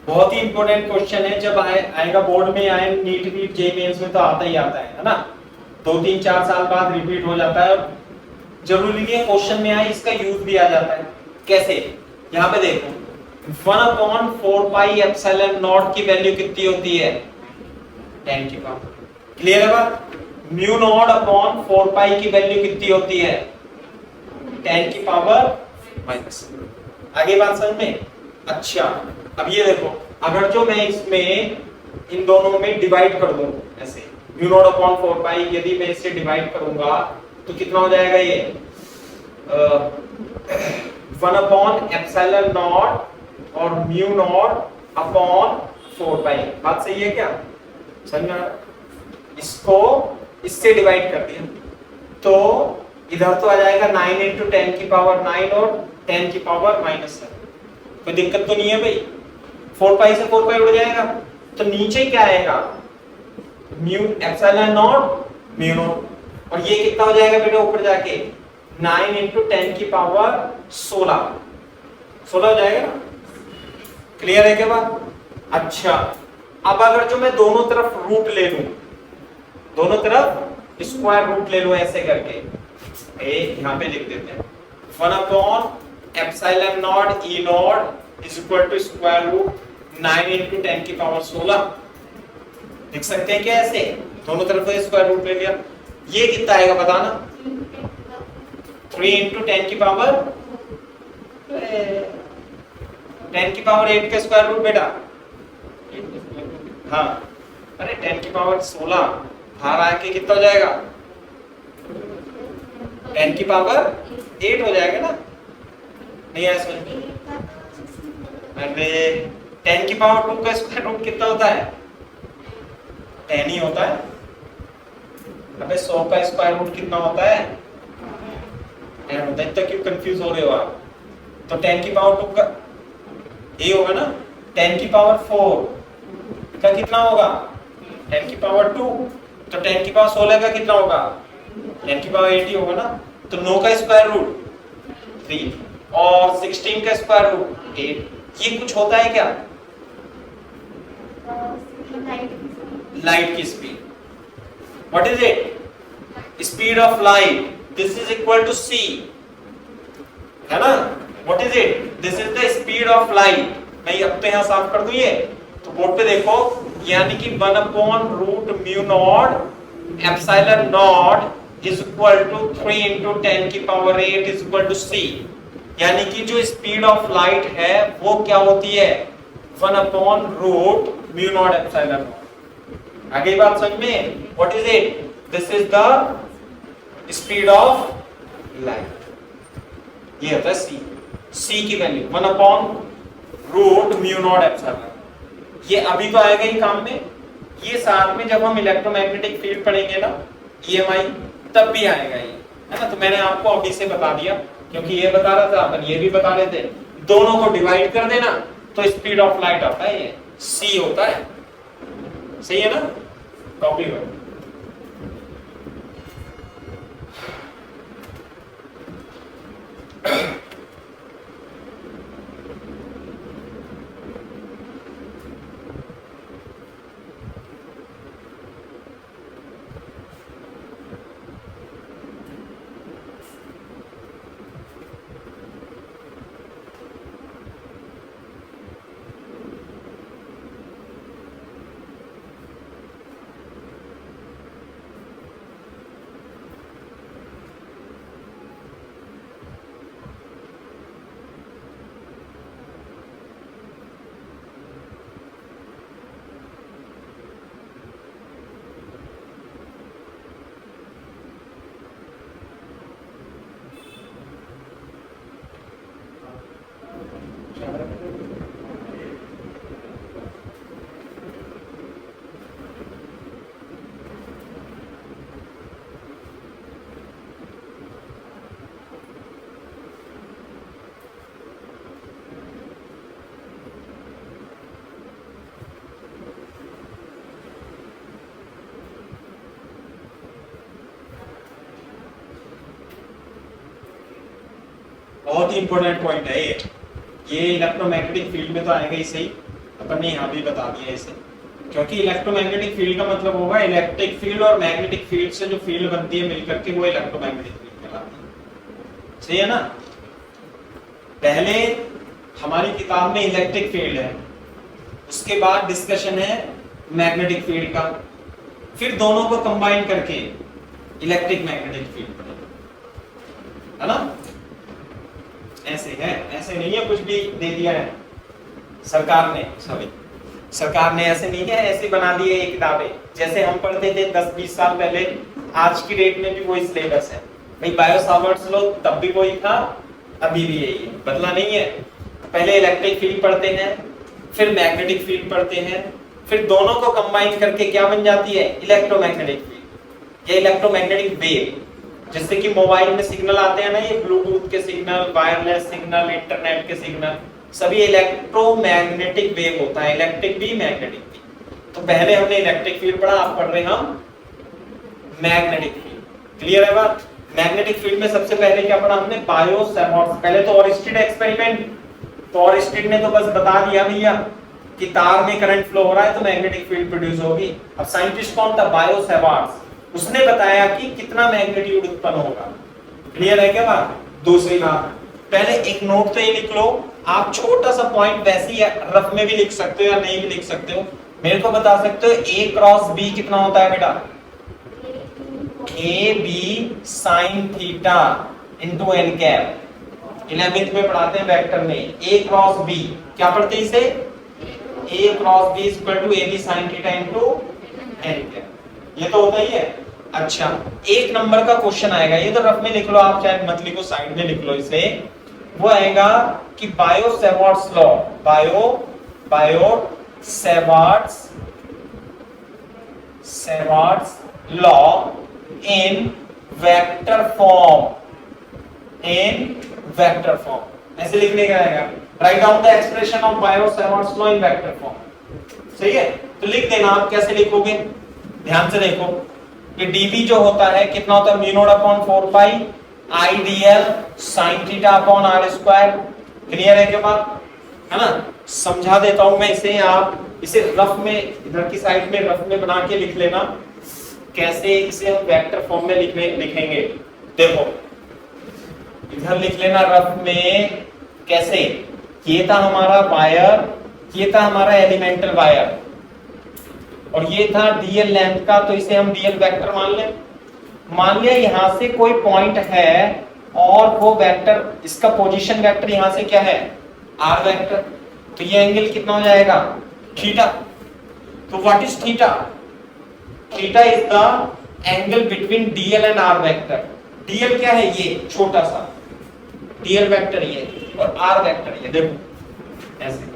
बहुत ही इंपॉर्टेंट क्वेश्चन है। जब आएगा बोर्ड में, आए नीट वीट जे मेंस में तो आता ही आता है ना, 2-3-4 साल बाद रिपीट हो जाता है। जरूरी नहीं है क्वेश्चन में आए, इसका यूज भी आ जाता है। कैसे? यहाँ पे देखो 1/4 पाई एप्सिलॉन नॉट की वैल्यू कितनी होती है? 10 की पावर। क्लियर है बात? म्यू नॉट अपॉन 4 पाई की वैल्यू कितनी होती है? 10 की पावर माइनस। आगे बात समझ में? अच्छा, अब ये देखो, अगर जो मैं इसमें इन दोनों में डिवाइड कर दूं ऐसे, म्यू नॉट अपॉन 4 पाई, यदि मैं इससे डिवाइड करूंगा तो कितना हो जाएगा ये? 1 अपॉन एप्सिलॉन नॉट और म्यू नॉट अपॉन 4 पाई। बात सही है क्या? समझना? इसको इससे डिवाइड कर दिया तो इधर तो आ जाएगा 9 इंटू 10 की पावर 9 और 10 की पावर -7। कोई दिक्कत तो नहीं है भाई? 4 पाई से 4 पाई उड़ जाएगा तो नीचे क्या आएगा? Mu epsilon not mu naught, और ये कितना हो जाएगा बेटा ऊपर जाके? 9 इंटू 10 की पावर 16 हो जाएगा। क्लियर है क्या बात? अच्छा, अब अगर जो मैं दोनों तरफ रूट ले लूं, दोनों तरफ स्क्वायर रूट ले लो ऐसे करके, यहाँ पे लिख देते हैं 1 upon epsilon naught e naught is equal to square root 9 into 10 की पावर 16। लिख सकते हैं क्या ऐसे? दोनों तरफ स्क्वायर रूट ले लिया। ये कितना आएगा बताना? 3 इंटू 10 की पावर 10 की पावर 8 का स्क्वायर रूट बेटा। हाँ, अरे 10 की पावर 16 बाहर आके कितना हो जाएगा? 10 की पावर 8 हो जाएगा ना? नहीं आया समझ में? अरे 10 की पावर 2 का स्क्वायर रूट कितना होता है? 10 ही होता है। अबे 100 का स्क्वायर रूट कितना होता है? 10 होता है। इतना क्यों कंफ्यूज हो रहे हो आप? तो 10 की पावर 2 का ये होगा ना, 10 की पावर 4 का कितना होगा? 10 की पावर 2। तो 10 की पावर 16 का कितना होगा? 10 की पावर 80 होगा ना। तो 9 का स्क्वायर रूट 3 और 16 का स्क्वायर रूट 8। ये कुछ होता है क्या? लाइट की speed. What is it? Speed of light. This is equal to c, है ना? What is it? This is the speed of light. मैं अब तो यहां साफ कर दूं ये, तो बोर्ड पे देखो, यानी कि 1 upon root mu naught epsilon naught is equal to 3 into 10 की power 8 is equal to c। यानी कि जो स्पीड ऑफ लाइट है वो क्या होती है? 1 upon root mu naught epsilon naught. आगे बात समझ में? What is it? This is the speed of light. ये होता है c की value 1 upon root mu naught epsilon. ये अभी तो आएगा ही काम में, ये साथ में जब हम इलेक्ट्रोमैग्नेटिक फील्ड पढ़ेंगे ना, EMI, तब भी आएगा ये, है ना? तो मैंने आपको अभी से बता दिया, क्योंकि ये बता रहा था, अपन ये भी बता रहे थे, दोनों को डिवाइड कर देना तो स्पीड ऑफ लाइट आता है, ये c होता है। सही है ना? कॉपी करो। बहुत ही इंपॉर्टेंट पॉइंट है ये इलेक्ट्रोमैग्नेटिक फील्ड में तो आएगा ही सही, अपन ने यहाँ भी बता दिया इसे, क्योंकि इलेक्ट्रोमैग्नेटिक फील्ड का मतलब होगा इलेक्ट्रिक फील्ड और मैग्नेटिक फील्ड से जो फील्ड बनती है मिलकर के वो इलेक्ट्रोमैग्नेटिक फील्ड कहलाती है। सही है ना। पहले हमारी किताब में इलेक्ट्रिक फील्ड है, उसके बाद डिस्कशन है मैग्नेटिक फील्ड का, फिर दोनों को कंबाइन करके इलेक्ट्रिक मैग्नेटिक फील्ड बनेगा, है ना। ऐसे है, ऐसे नहीं है कुछ भी दे दिया है सरकार ने, सरकार ने ऐसे नहीं है, ऐसे बना दिए ये किताबें जैसे हम पढ़ते थे 10-20 साल पहले। आज की डेट में भी वही सिलेबस है भाई। बायो सावर्ट्स लो तब भी वही था, अभी भी यही है, बदला नहीं है। पहले इलेक्ट्रिक फील्ड पढ़ते हैं, फिर मैग्नेटिक फील्ड पढ़ते हैं, फिर दोनों को कंबाइन करके क्या बन जाती है इलेक्ट्रोमैग्नेटिक फील्ड या इलेक्ट्रोमैग्नेटिक वेव। जैसे कि मोबाइल में सिग्नल आते हैं ना, ये ब्लूटूथ के सिग्नल, वायरलेस सिग्नल, इंटरनेट के सिग्नल, सभी इलेक्ट्रोमैग्नेटिक वेव होता है, इलेक्ट्रिक भी मैग्नेटिक भी। तो पहले हमने इलेक्ट्रिक फील्ड पढ़ा, आप पढ़ रहे हैं हम मैग्नेटिक फील्ड। क्लियर है बात। मैग्नेटिक फील्ड में सबसे पहले क्या पढ़ा हमने, बायो सावर्ट्स। पहले तो ऑरिस्टिड एक्सपेरिमेंट, तो ऑरिस्टिड ने तो बस बता दिया भैया कि तार में करंट फ्लो हो रहा है तो मैग्नेटिक फील्ड प्रोड्यूस होगी। अब साइंटिस्ट कौन था, बायो सावर्ट्स, उसने बताया कि कितना मैग्नीट्यूड उत्पन्न होगा। क्लियर है क्या बात। दूसरी बात, पहले एक नोट तो ये लिख लो, आप छोटा सा पॉइंट वैसे ही रफ में भी लिख सकते हो या नहीं भी लिख सकते हो, मेरे को बता सकते हो A क्रॉस B कितना होता है बेटा, AB sin theta into N cap. 11th में पढ़ाते हैं वेक्टर में, A क्रॉस B क्या पढ़ते हैं इसे, A cross B equal to AB sin theta into N cap, ये तो होता ही है। अच्छा, एक नंबर का क्वेश्चन आएगा, ये तो रफ में लिख लो आप, चाहे मत लिखो साइड में लिख लो इसे। वो आएगा कि Biot Savart's law, Biot Savart's law in vector form, ऐसे लिखने का आएगा, write down the expression of Biot Savart's law in vector form. सही है, तो लिख देना। आप कैसे लिखोगे, ध्यान से देखो कि dB जो होता है कितना होता है, म्यू नॉट अपॉन 4 पाई IDL sin theta upon r square. Clear है क्या बात, है ना। समझा देता हूं मैं इसे, आप इसे रफ में इधर की साइड में रफ में बना के लिख लेना, कैसे इसे हम वेक्टर फॉर्म में लिखेंगे। देखो इधर लिख लेना रफ में, कैसे, ये था हमारा वायर, ये था हमारा एलिमेंटल वायर, और ये था डीएल लेंथ का, तो इसे हम डीएल वेक्टर मान लें। मान लिया यहां से कोई पॉइंट है और वो वेक्टर, इसका पोजीशन वेक्टर यहां से क्या है, आर वेक्टर, तो ये एंगल कितना हो जाएगा, थीटा। तो what is theta, theta is the angle between DL and R vector. DL क्या है, ये छोटा सा डीएल वेक्टर ये, और आर वेक्टर ये, देखो ऐसे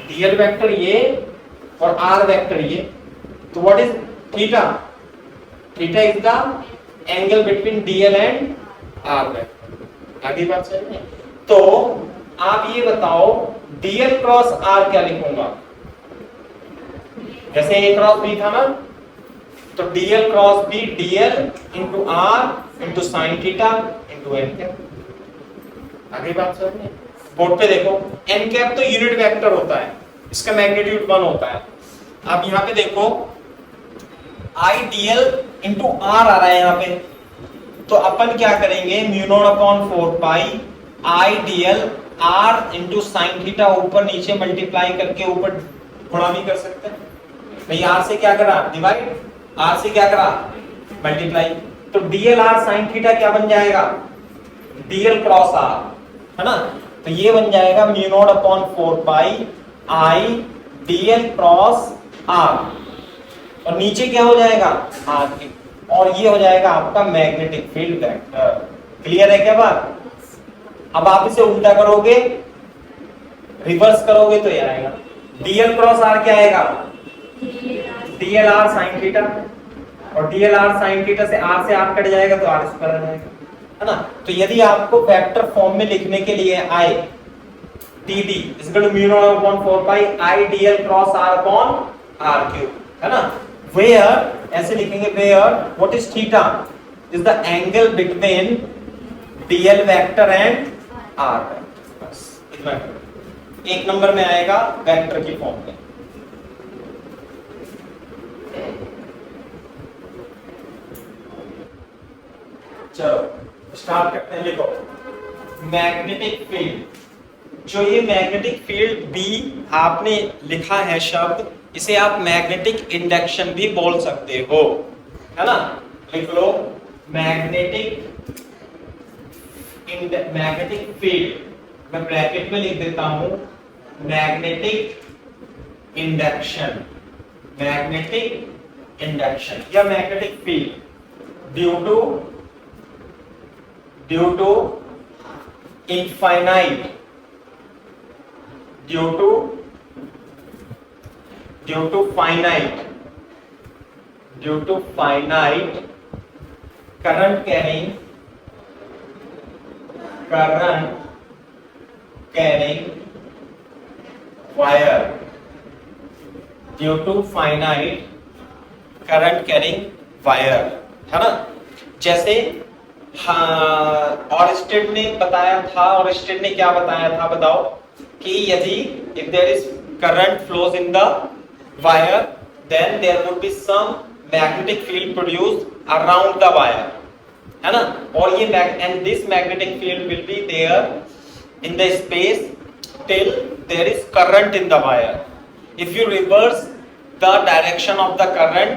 डीएल वेक्टर ये और आर वेक्टर ये, तो what is theta, theta is the angle between DL and R vector. आगे बात सही है। तो आप ये बताओ डीएल क्रॉस आर क्या लिखूंगा, जैसे ए क्रॉस बी था ना, तो DL cross B DL into R into sine theta into N cap. आगे बात समझ में। बोर्ड पे देखो, एन कैप तो यूनिट वेक्टर होता है, इसका मैग्नीट्यूड 1 होता है। अब यहाँ पे देखो आई डीएल इंटू आर आ रहा है यहाँ पे, तो अपन क्या करेंगे, mu naught upon 4 pi I DL R into sine theta, ऊपर नीचे मल्टीप्लाई करके ऊपर गुणा भी कर सकते हैं भाई। आर से क्या करा, डिवाइड, आर से क्या करा, मल्टीप्लाई, तो डीएल आर साइन थीटा क्या बन जाएगा, डीएल क्रॉस आर, है ना। तो ये बन जाएगा mu naught upon 4 pi I DL cross R, और नीचे क्या हो जाएगा, आर की, और ये हो जाएगा आपका मैग्नेटिक फील्ड वेक्टर। क्लियर है क्या बात। अब आप इसे उल्टा करोगे, रिवर्स करोगे तो ये आएगा डीएल क्रॉस आर क्या आएगा, डीएल आर साइन थीटा, और डीएल आर साइन थीटा से आर कट जाएगा तो आर स्क्वायर आ जाएगा, है ना। तो यदि आपको वेक्टर फॉर्म में लिखने के लिए आए TD is equal to mu naught upon 4 pi I dl cross r upon r cube, है ना। Where ऐसे लिखेंगे, where what is theta is the angle between DL vector and R vector, बस इतना एक नंबर में आएगा वेक्टर की फॉर्म में। चलो स्टार्ट करते हैं। लिखो मैग्नेटिक फील्ड। जो ये मैग्नेटिक फील्ड बी आपने लिखा है शब्द, इसे आप मैग्नेटिक इंडक्शन भी बोल सकते हो, है ना। लिख लो मैग्नेटिक फील्ड, मैं ब्रैकेट में लिख देता हूं मैग्नेटिक इंडक्शन, मैग्नेटिक इंडक्शन या magnetic field due to infinite current carrying wire, due to finite current carrying wire, है ना। जैसे ऑरस्टेड ने बताया था, ऑरस्टेड ने क्या बताया था बताओ, कि यदि if there is current flows in the wire then there would be some magnetic field produced around the wire, है ना। और ये and this magnetic field will be there in the space till there is current in the wire. If you reverse the direction of the current,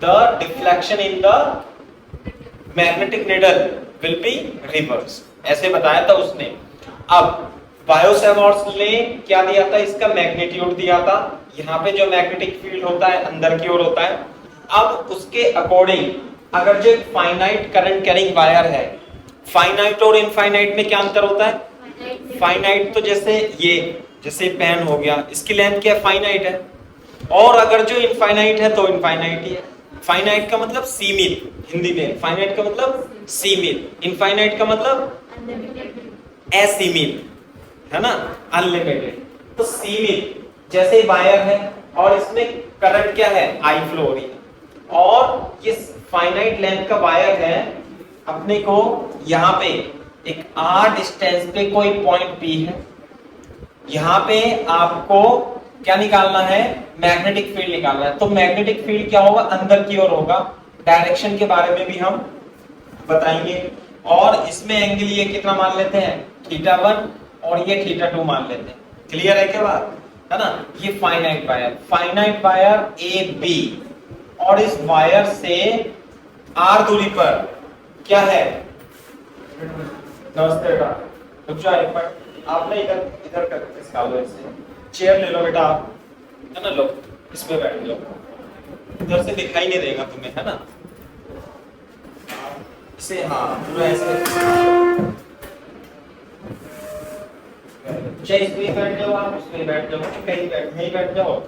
the deflection in the magnetic needle will be reversed, ऐसे बताया था उसने। अब Biot Savart's ने क्या दिया था, इसका मैग्नीट्यूड दिया था। यहाँ पे जो मैग्नेटिक फील्ड होता है अंदर की ओर होता है। अब उसके अकॉर्डिंग अगर जो फाइनाइट करंट कैरिंग वायर है, फाइनाइट और इनफाइनाइट में क्या अंतर होता है। फाइनाइट तो जैसे पेन हो गया, इसकी लेंथ क्या फाइनाइट है, और अगर जो इनफाइनाइट है तो इनफाइनाइट ही है। फाइनाइट का मतलब सीमित, हिंदी में फाइनाइट का मतलब सीमित, इनफाइनाइट का मतलब असीमित, है ना, अनलिमिटेड। तो सीमित जैसे वायर है और इसमें करंट क्या है, आई फ्लो हो रही है, और ये फाइनाइट लेंथ का वायर है, अपने को यहाँ पे एक आर डिस्टेंस पे कोई पॉइंट पी है, यहाँ पे आपको क्या निकालना है, मैग्नेटिक फील्ड निकालना है। तो मैग्नेटिक फील्ड क्या होगा, अंदर की ओर होगा। डायरेक्शन के बारे में भी हम बताएंगे। और इसमें एंगल ये कितना मान लेते हैं, θ1, और ये θ2 मान लेते हैं। क्लियर है क्या बात, है ना। ये फाइनाइट वायर ए बी, और इस वायर से आर दूरी पर क्या है, नमस्ते बेटा, रुक जाओ एक बार, आपने इधर करके निकालो, इससे चेयर ले लो बेटा आप, है ना, लो इस पे बैठ लो, इधर से दिखाई नहीं देगा तुम्हें, है ना। इसे हाँ पूरा ऐसे, चाहे इस पे बैठ जाओ, आप उस पे बैठ जाओ, कहीं बैठ जाओ,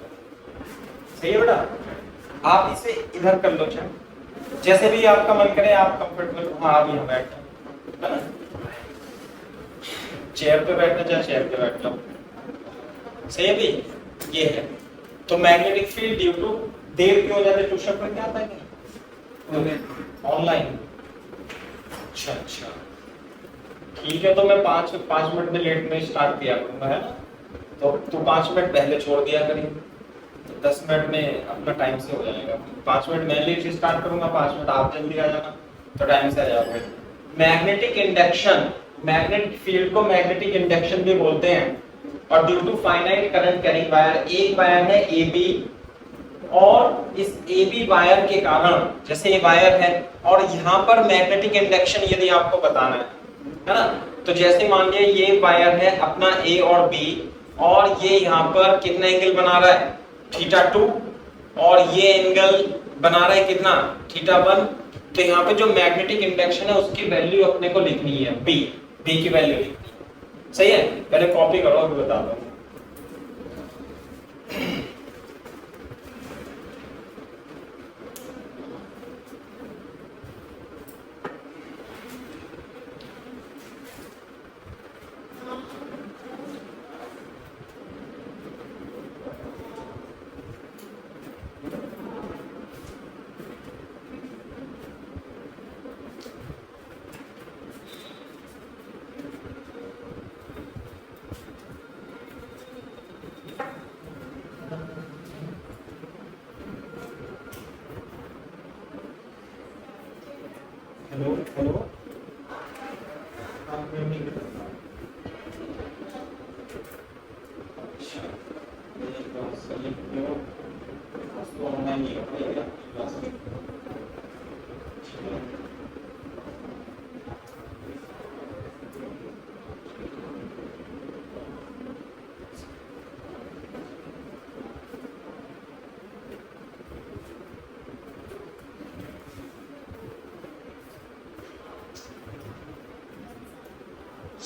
सही है बेटा। आप इसे इधर कर लो, चाहे जैसे भी आपका मन करे, आप कंफर्टेबल, हाँ आप यहाँ बैठ जाओ, है ना। चेयर पे बैठना चाहे चेयर पे बैठ जाओ, सही है भाई। ये है तो मैग्नेटिक फील्ड ड्यू टू, देर क्यों हो जाते, ट्यूशन पर क्या आता है ऑनलाइन, अच्छा ठीक है। तो मैं 5 मिनट में लेट में स्टार्ट किया करूंगा, है ना। तो तू 5 मिनट पहले छोड़ दिया करिए, तो 10 मिनट में अपना टाइम से हो जाएगा। 5 मिनट मैं लेट स्टार्ट करूंगा, 5 मिनट आप जल्दी आ जाना, तो टाइम से आ जाओगे। मैग्नेटिक इंडक्शन, मैग्नेटिक फील्ड को मैग्नेटिक इंडक्शन भी बोलते हैं। और due to finite current carrying wire, एक वायर है ए बी, और इस ए बी वायर के कारण, जैसे ये वायर है और यहाँ पर मैग्नेटिक इंडक्शन यदि आपको बताना है ना, तो जैसे मान लिया ये वायर है अपना ए और बी, और ये यहाँ पर कितना एंगल बना रहा है, θ2, और ये एंगल बना रहा है कितना, θ1। तो यहाँ पे जो मैग्नेटिक इंडक्शन है उसकी वैल्यू अपने को लिखनी है, बी की वैल्यू लिखनी है, सही है। पहले कॉपी करो, अभी बता दो। हेलो हेलो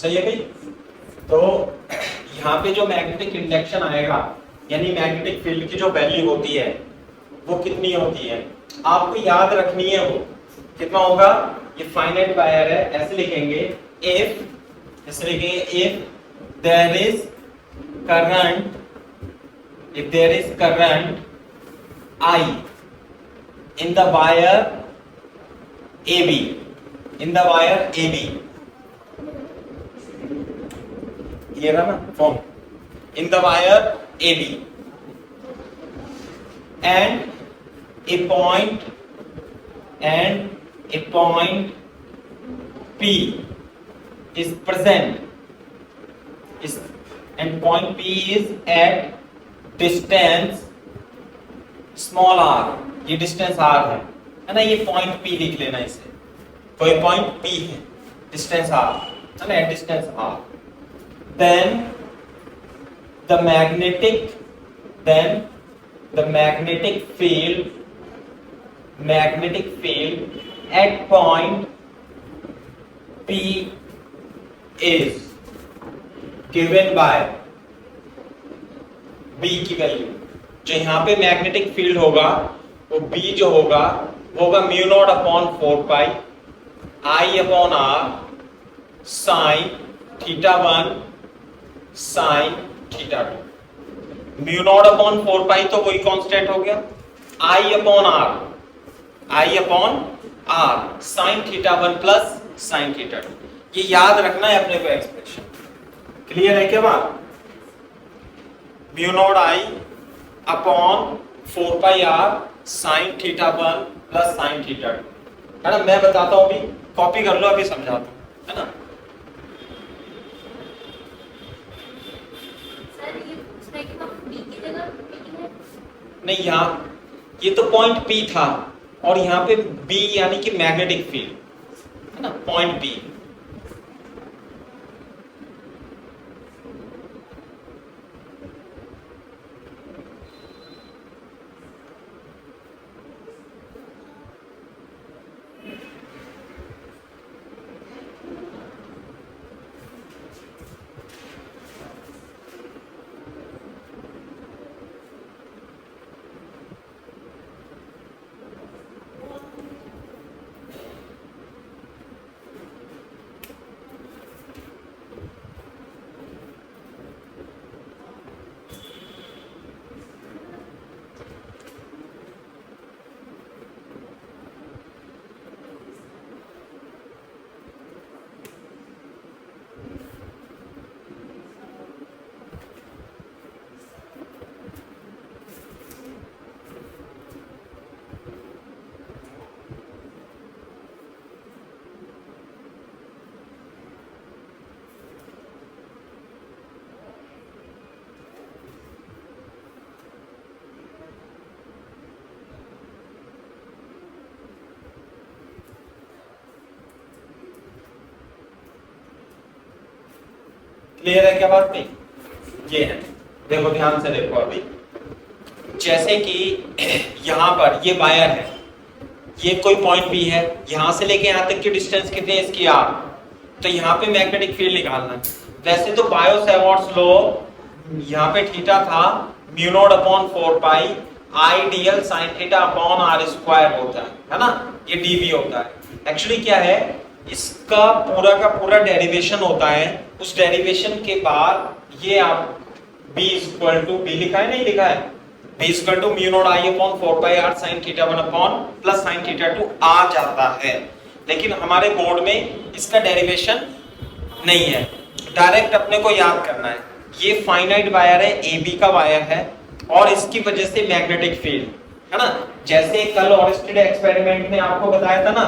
सही है भाई। तो यहाँ पे जो मैग्नेटिक इंडक्शन आएगा यानी मैग्नेटिक फील्ड की जो वैल्यू होती है वो कितनी होती है आपको याद रखनी है। वो कितना होगा, ये फाइनाइट वायर है, ऐसे लिखेंगे ऐसे लिखेंगे if there is current I in the wire AB ये रहा ना form, in the wire AB and a point P is present and point P is at distance small r, ये डिस्टेंस r है ना, ये पॉइंट P लिख लेना इसे, कोई पॉइंट P है, डिस्टेंस r है ना, distance r, then the magnetic field at point P is given by B की वैल्यू, जो यहाँ पे मैग्नेटिक फील्ड होगा वो B जो होगा वो होगा mu naught upon 4 pi I upon R sine theta 1 sign theta 2। Mu naught upon 4 पाई तो वही कांस्टेंट हो गया, I upon R sine theta 1 plus sine theta 2, ये याद रखना है अपने को एक्सप्रेशन। क्लियर है क्या बात? Mu naught I upon 4 pi R sine theta 1 plus sine theta 2, है ना। मैं बताता हूं, अभी कॉपी कर लो, अभी समझाता हूं, है ना। सर ये पूछना है कि हम B की जगह लिखेंगे? नहीं, यहाँ ये तो पॉइंट P था और यहाँ पे B यानी कि मैग्नेटिक फील्ड, है ना, पॉइंट P। क्लियर है क्या बात? नहीं, ये है, देखो ध्यान से देखो। अभी जैसे कि यहाँ पर ये वायर है, ये कोई पॉइंट B है, यहाँ से लेके यहाँ तक की डिस्टेंस कितनी है इसकी R, तो यहाँ पे मैग्नेटिक फील्ड निकालना है। वैसे तो बायो-सैवर्ट्स लॉ यहाँ पे थीटा था mu naught upon 4 pi I dl sin theta upon R square होता है ना, ये dv होता है। एक्चुअली क्या है, इसका पूरा का पूरा डेरिवेशन होता है, उस डेरिवेशन के बाद ये आप b इक्वल टू b लिखा है, नहीं लिखा है, b equal to mu naught I upon 4 pi R sin theta 1 upon plus sin theta 2 आ जाता है। लेकिन हमारे बोर्ड में इसका डेरिवेशन नहीं है, डायरेक्ट अपने को याद करना है। ये फाइनाइट वायर है, AB का वायर है और इसकी वजह से मैग्नेटिक फील्ड, है ना। जैसे कल ऑरिस्टेड एक्सपेरिमेंट में आपको बताया था ना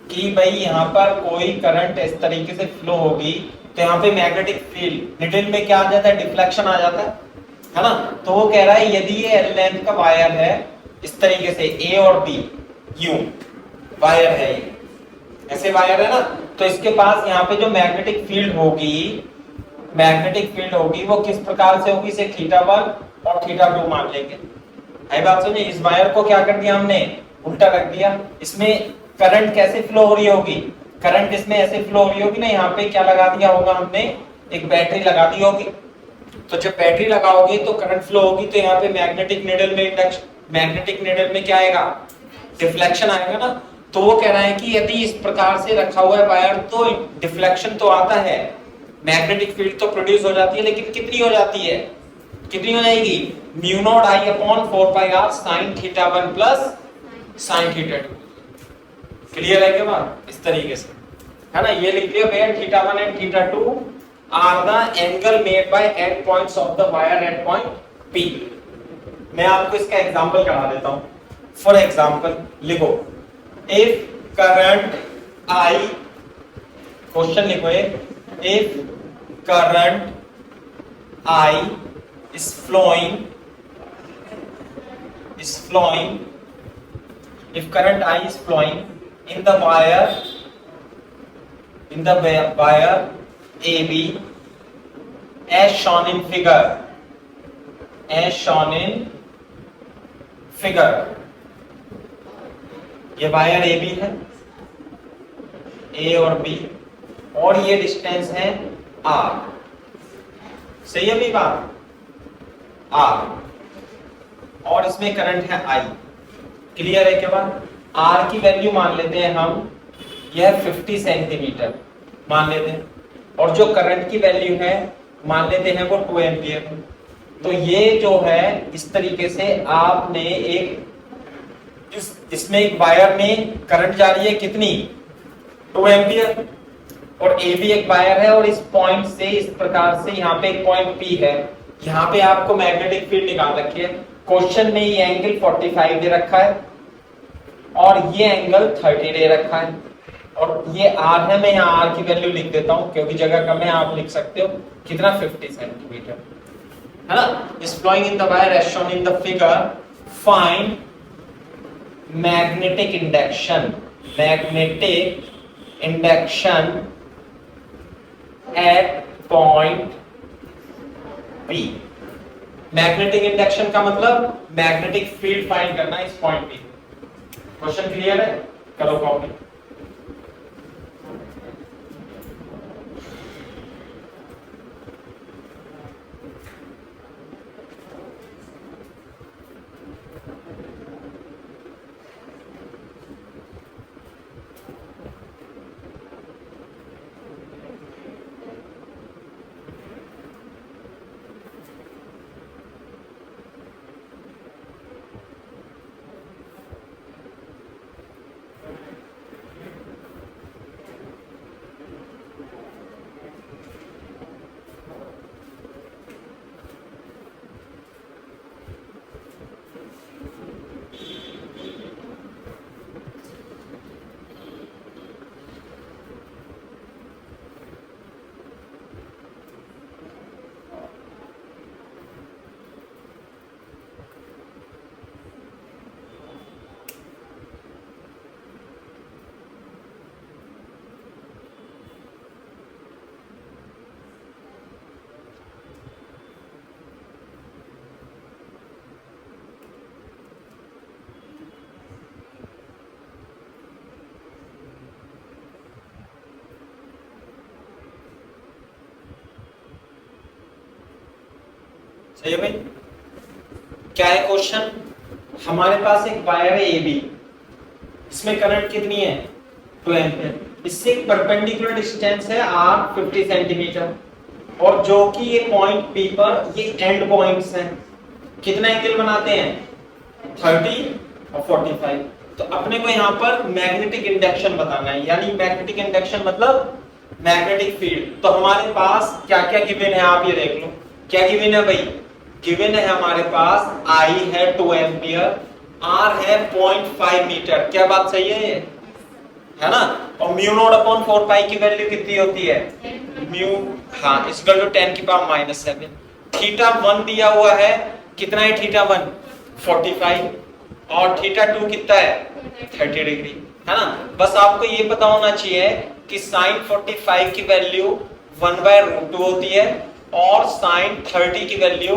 कि भाई यहाँ पर कोई करंट इस तरीके से फ्लो होगी तो यहाँ पे मैग्नेटिक फील्ड निडल में क्या आ जाता है, डिफ्लेक्शन आ जाता है ना। तो वो कह रहा है यदि ये एल लेंथ का वायर है इस तरीके से ए और बी यूं वायर है, ये ऐसे वायर है ना, तो इसके पास यहाँ पे जो मैग्नेटिक फील्ड होगी वो किस प्रकार से होगी, इसे θ1 और θ2 मान लेंगे। आई बात समझे। इस वायर को क्या कर दिया हमने, उल्टा रख दिया। इसमें करंट कैसे फ्लो हो रही होगी, करंट इसमें ऐसे फ्लो हो रही होगी ना, यहाँ पे क्या लगा दिया होगा हमने, एक बैटरी लगा दी होगी। तो जब बैटरी लगाओगे तो करंट फ्लो होगी, तो यहाँ पे मैग्नेटिक निडल में क्या आएगा, डिफ्लेक्शन आएगा ना। तो वो कह रहा है कि यदि इस प्रकार से रखा हुआ है वायर तो डिफ्लेक्शन तो आता है, मैग्नेटिक फील्ड तो प्रोड्यूस हो जाती है, लेकिन कितनी हो जाती है, कितनी हो जाएगी, mu naught I upon 4 pi R sine θ1 plus sine θ2। Clear है क्या बात, इस तरीके से है ना। ये लिख लिया where θ1 and θ2 are the angle made by end points of the wire at point P। मैं आपको इसका एग्जांपल करा देता हूं। फॉर एग्जांपल लिखो, इफ करंट I, क्वेश्चन लिखो, if current I is flowing, if current I is flowing in the wire AB as shown in figure, ये wire AB है, A और B, और ये डिस्टेंस है R। सही है भी बात, R, और इसमें करंट है I। क्लियर है क्या बात। R की वैल्यू मान लेते हैं हम, यह 50 सेंटीमीटर मान लेते हैं, और जो करंट की वैल्यू है मान लेते हैं वो 2 एम्पियर। तो ये जो है इस तरीके से आपने एक इसमें एक वायर में करंट जा रही है कितनी, 2 एम्पियर, और ए भी एक वायर है, और इस पॉइंट से इस प्रकार से यहाँ पे एक पॉइंट P है, यहाँ पे आपको मैग्नेटिक फील्ड निकाल रखी है। क्वेश्चन में ये एंगल 45 दे रखा है और ये एंगल 30 दे रखा है, और ये R है। मैं यहाँ R की वैल्यू लिख देता हूँ क्योंकि जगह कम है, आप लिख सकते हो कितना, 50 सेंटीमीटर है ना। Is flowing in the wire as shown in the figure, find magnetic induction at point P। Magnetic induction का मतलब मैग्नेटिक फील्ड फाइंड करना इस पॉइंट P। क्वेश्चन क्लियर है, करो कॉपी। सही है भाई। क्या है क्वेश्चन, हमारे पास एक वायर है AB, इसमें करंट कितनी है, 2 एम्पियर, इससे एक परपेंडिकुलर डिस्टेंस है R 50 सेंटीमीटर, और जो कि ये पॉइंट P पर ये एंड पॉइंट्स हैं, कितना एंगल बनाते हैं, 30 और 45। तो अपने को यहाँ पर मैग्नेटिक इंडक्शन बताना है, यानी मैग्नेटिक इंडक्शन मतलब मैग्नेटिक फील्ड। तो हमारे पास क्या क्या गिवन है, आप ये देख लो क्या गिवन है भाई। गिवन है हमारे पास I है 2 एम्पियर, R है 0.5 मीटर। क्या बात सही है ये, है ना। और म्यू नॉट अपॉन 4 पाई की वैल्यू कितनी होती है, म्यू, हाँ, इक्वल टू 10 की पावर माइनस 7। थीटा 1 दिया हुआ है, कितना है थीटा 1, 45, और थीटा 2 कितना है, 30 डिग्री, है ना। बस आपको ये पता होना चाहिए कि साइन 45 की वैल्यू 1/√2 होती है और साइन 30 की वैल्यू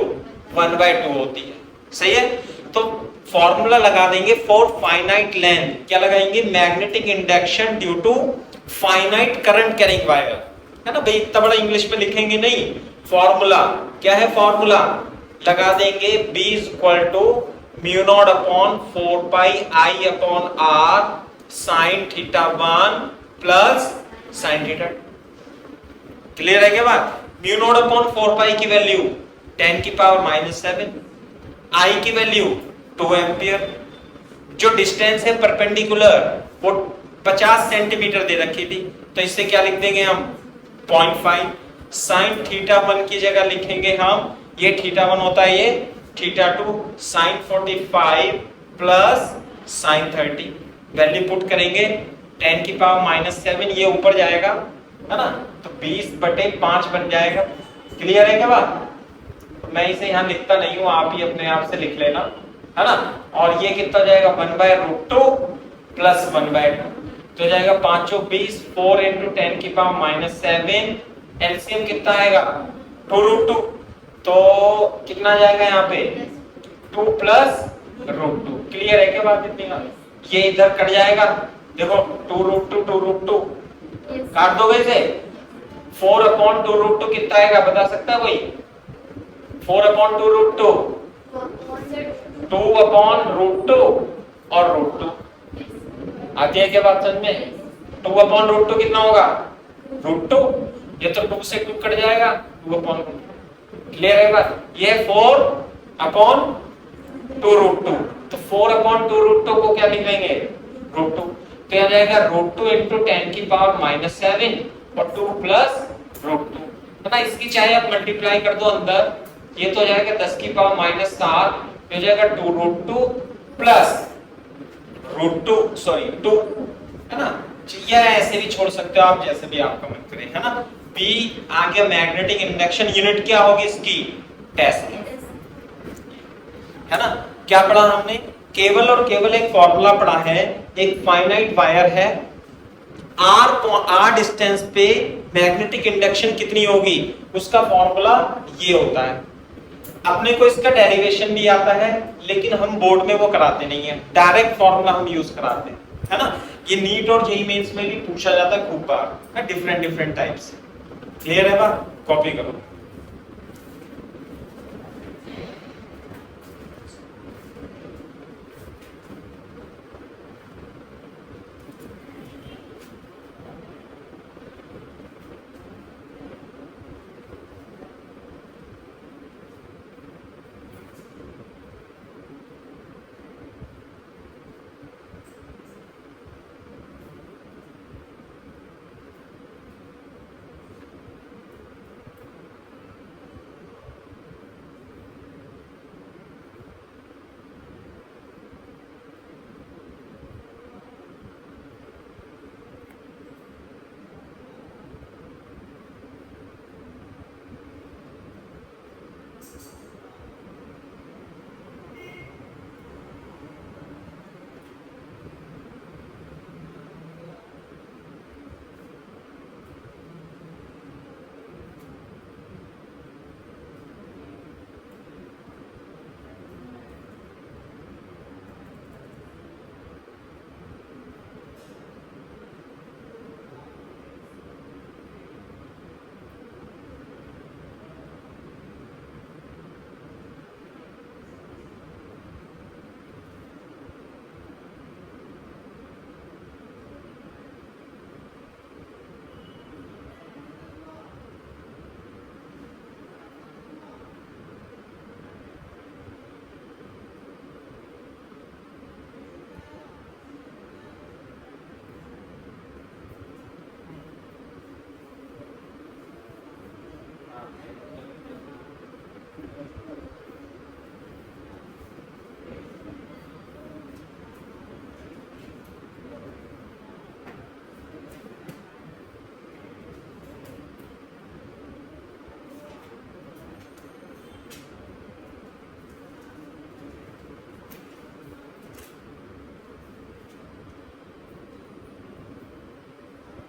1/2 होती है, सही है। तो फॉर्मूला लगा देंगे फॉर फाइनाइट लेंथ, क्या लगाएंगे, magnetic induction due to finite current carrying wire, है ना भाई, इतना बड़ा इंग्लिश में लिखेंगे नहीं। फॉर्मूला क्या है, फॉर्मूला लगा देंगे B equal to mu naught upon 4 pi I upon R sine theta 1 plus sine theta 2। Clear है क्या बात। म्यू नॉट अपॉन 4 पाई की वैल्यू 10 की पावर माइनस 7, I की वैल्यू 2 एम्पियर, जो डिस्टेंस है परपेंडिकुलर वो 50 सेंटीमीटर दे रखी थी, तो इससे क्या लिख देंगे हम 0.5, साइन थीटा 1 की जगह लिखेंगे हम, ये थीटा 1 होता है, ये theta 2 sine 45 plus sine 30, value put करेंगे 10 की पावर माइनस 7, ये ऊपर जाएगा, है ना, तो 20/5 बन जाएगा। क्लियर है क्या बात। मैं इसे यहाँ लिखता नहीं हूँ, आप ही अपने आप से लिख लेना, है ना। और ये कितना जाएगा 1/√2 प्लस 1/2, तो जाएगा 5 20, 4 × 10 की पावर माइनस 7, एलसीएम कितना आएगा 2√2, तो कितना जाएगा यहाँ पे 2 प्लस √2। क्लियर है क्या बात इतनी का? ये इधर कट जाएगा, देखो 2√2 2√2 काट दोगे इसे, 4/2√2 कितना आएगा बता सकता है कोई, 4/2√2 2/√2 और √2, आती है क्या बात समझ में। 2/√2 कितना होगा √2, ये तो 2 से 2 कट जाएगा, 2/√2। क्लियर है बात, ये 4/2√2, तो 4/2√2 को क्या लिख लेंगे √2, तो यह जाएगा √2 × 10 की पावर माइनस 7 और 2 प्लस √2, है ना। इसकी चाहे आप मल्टीप्लाई कर दो अंदर, ये तो जाएगा 10 की पावर माइनस 7, हो जाएगा 2√2 प्लस √2 सॉरी 2, है ना। या ऐसे भी छोड़ सकते हो आप, जैसे भी आपका मन करे, है ना। B आ गया मैग्नेटिक इंडक्शन, यूनिट क्या होगी इसकी, टेस्ला, है ना। क्या पढ़ा हमने, केवल और केवल एक फॉर्मूला पढ़ा है, एक फाइनाइट वायर है, r डिस्टेंस पे मैग्नेटिक इंडक्शन कितनी होगी, उसका फॉर्मूला ये होता है। अपने को इसका डेरिवेशन भी आता है, लेकिन हम बोर्ड में वो कराते नहीं है, डायरेक्ट फॉर्मूला हम यूज कराते हैं, है ना। ये नीट और जेईई मेंस में भी पूछा जाता है खूब बार, डिफरेंट टाइप्स। क्लियर है बात, कॉपी करो।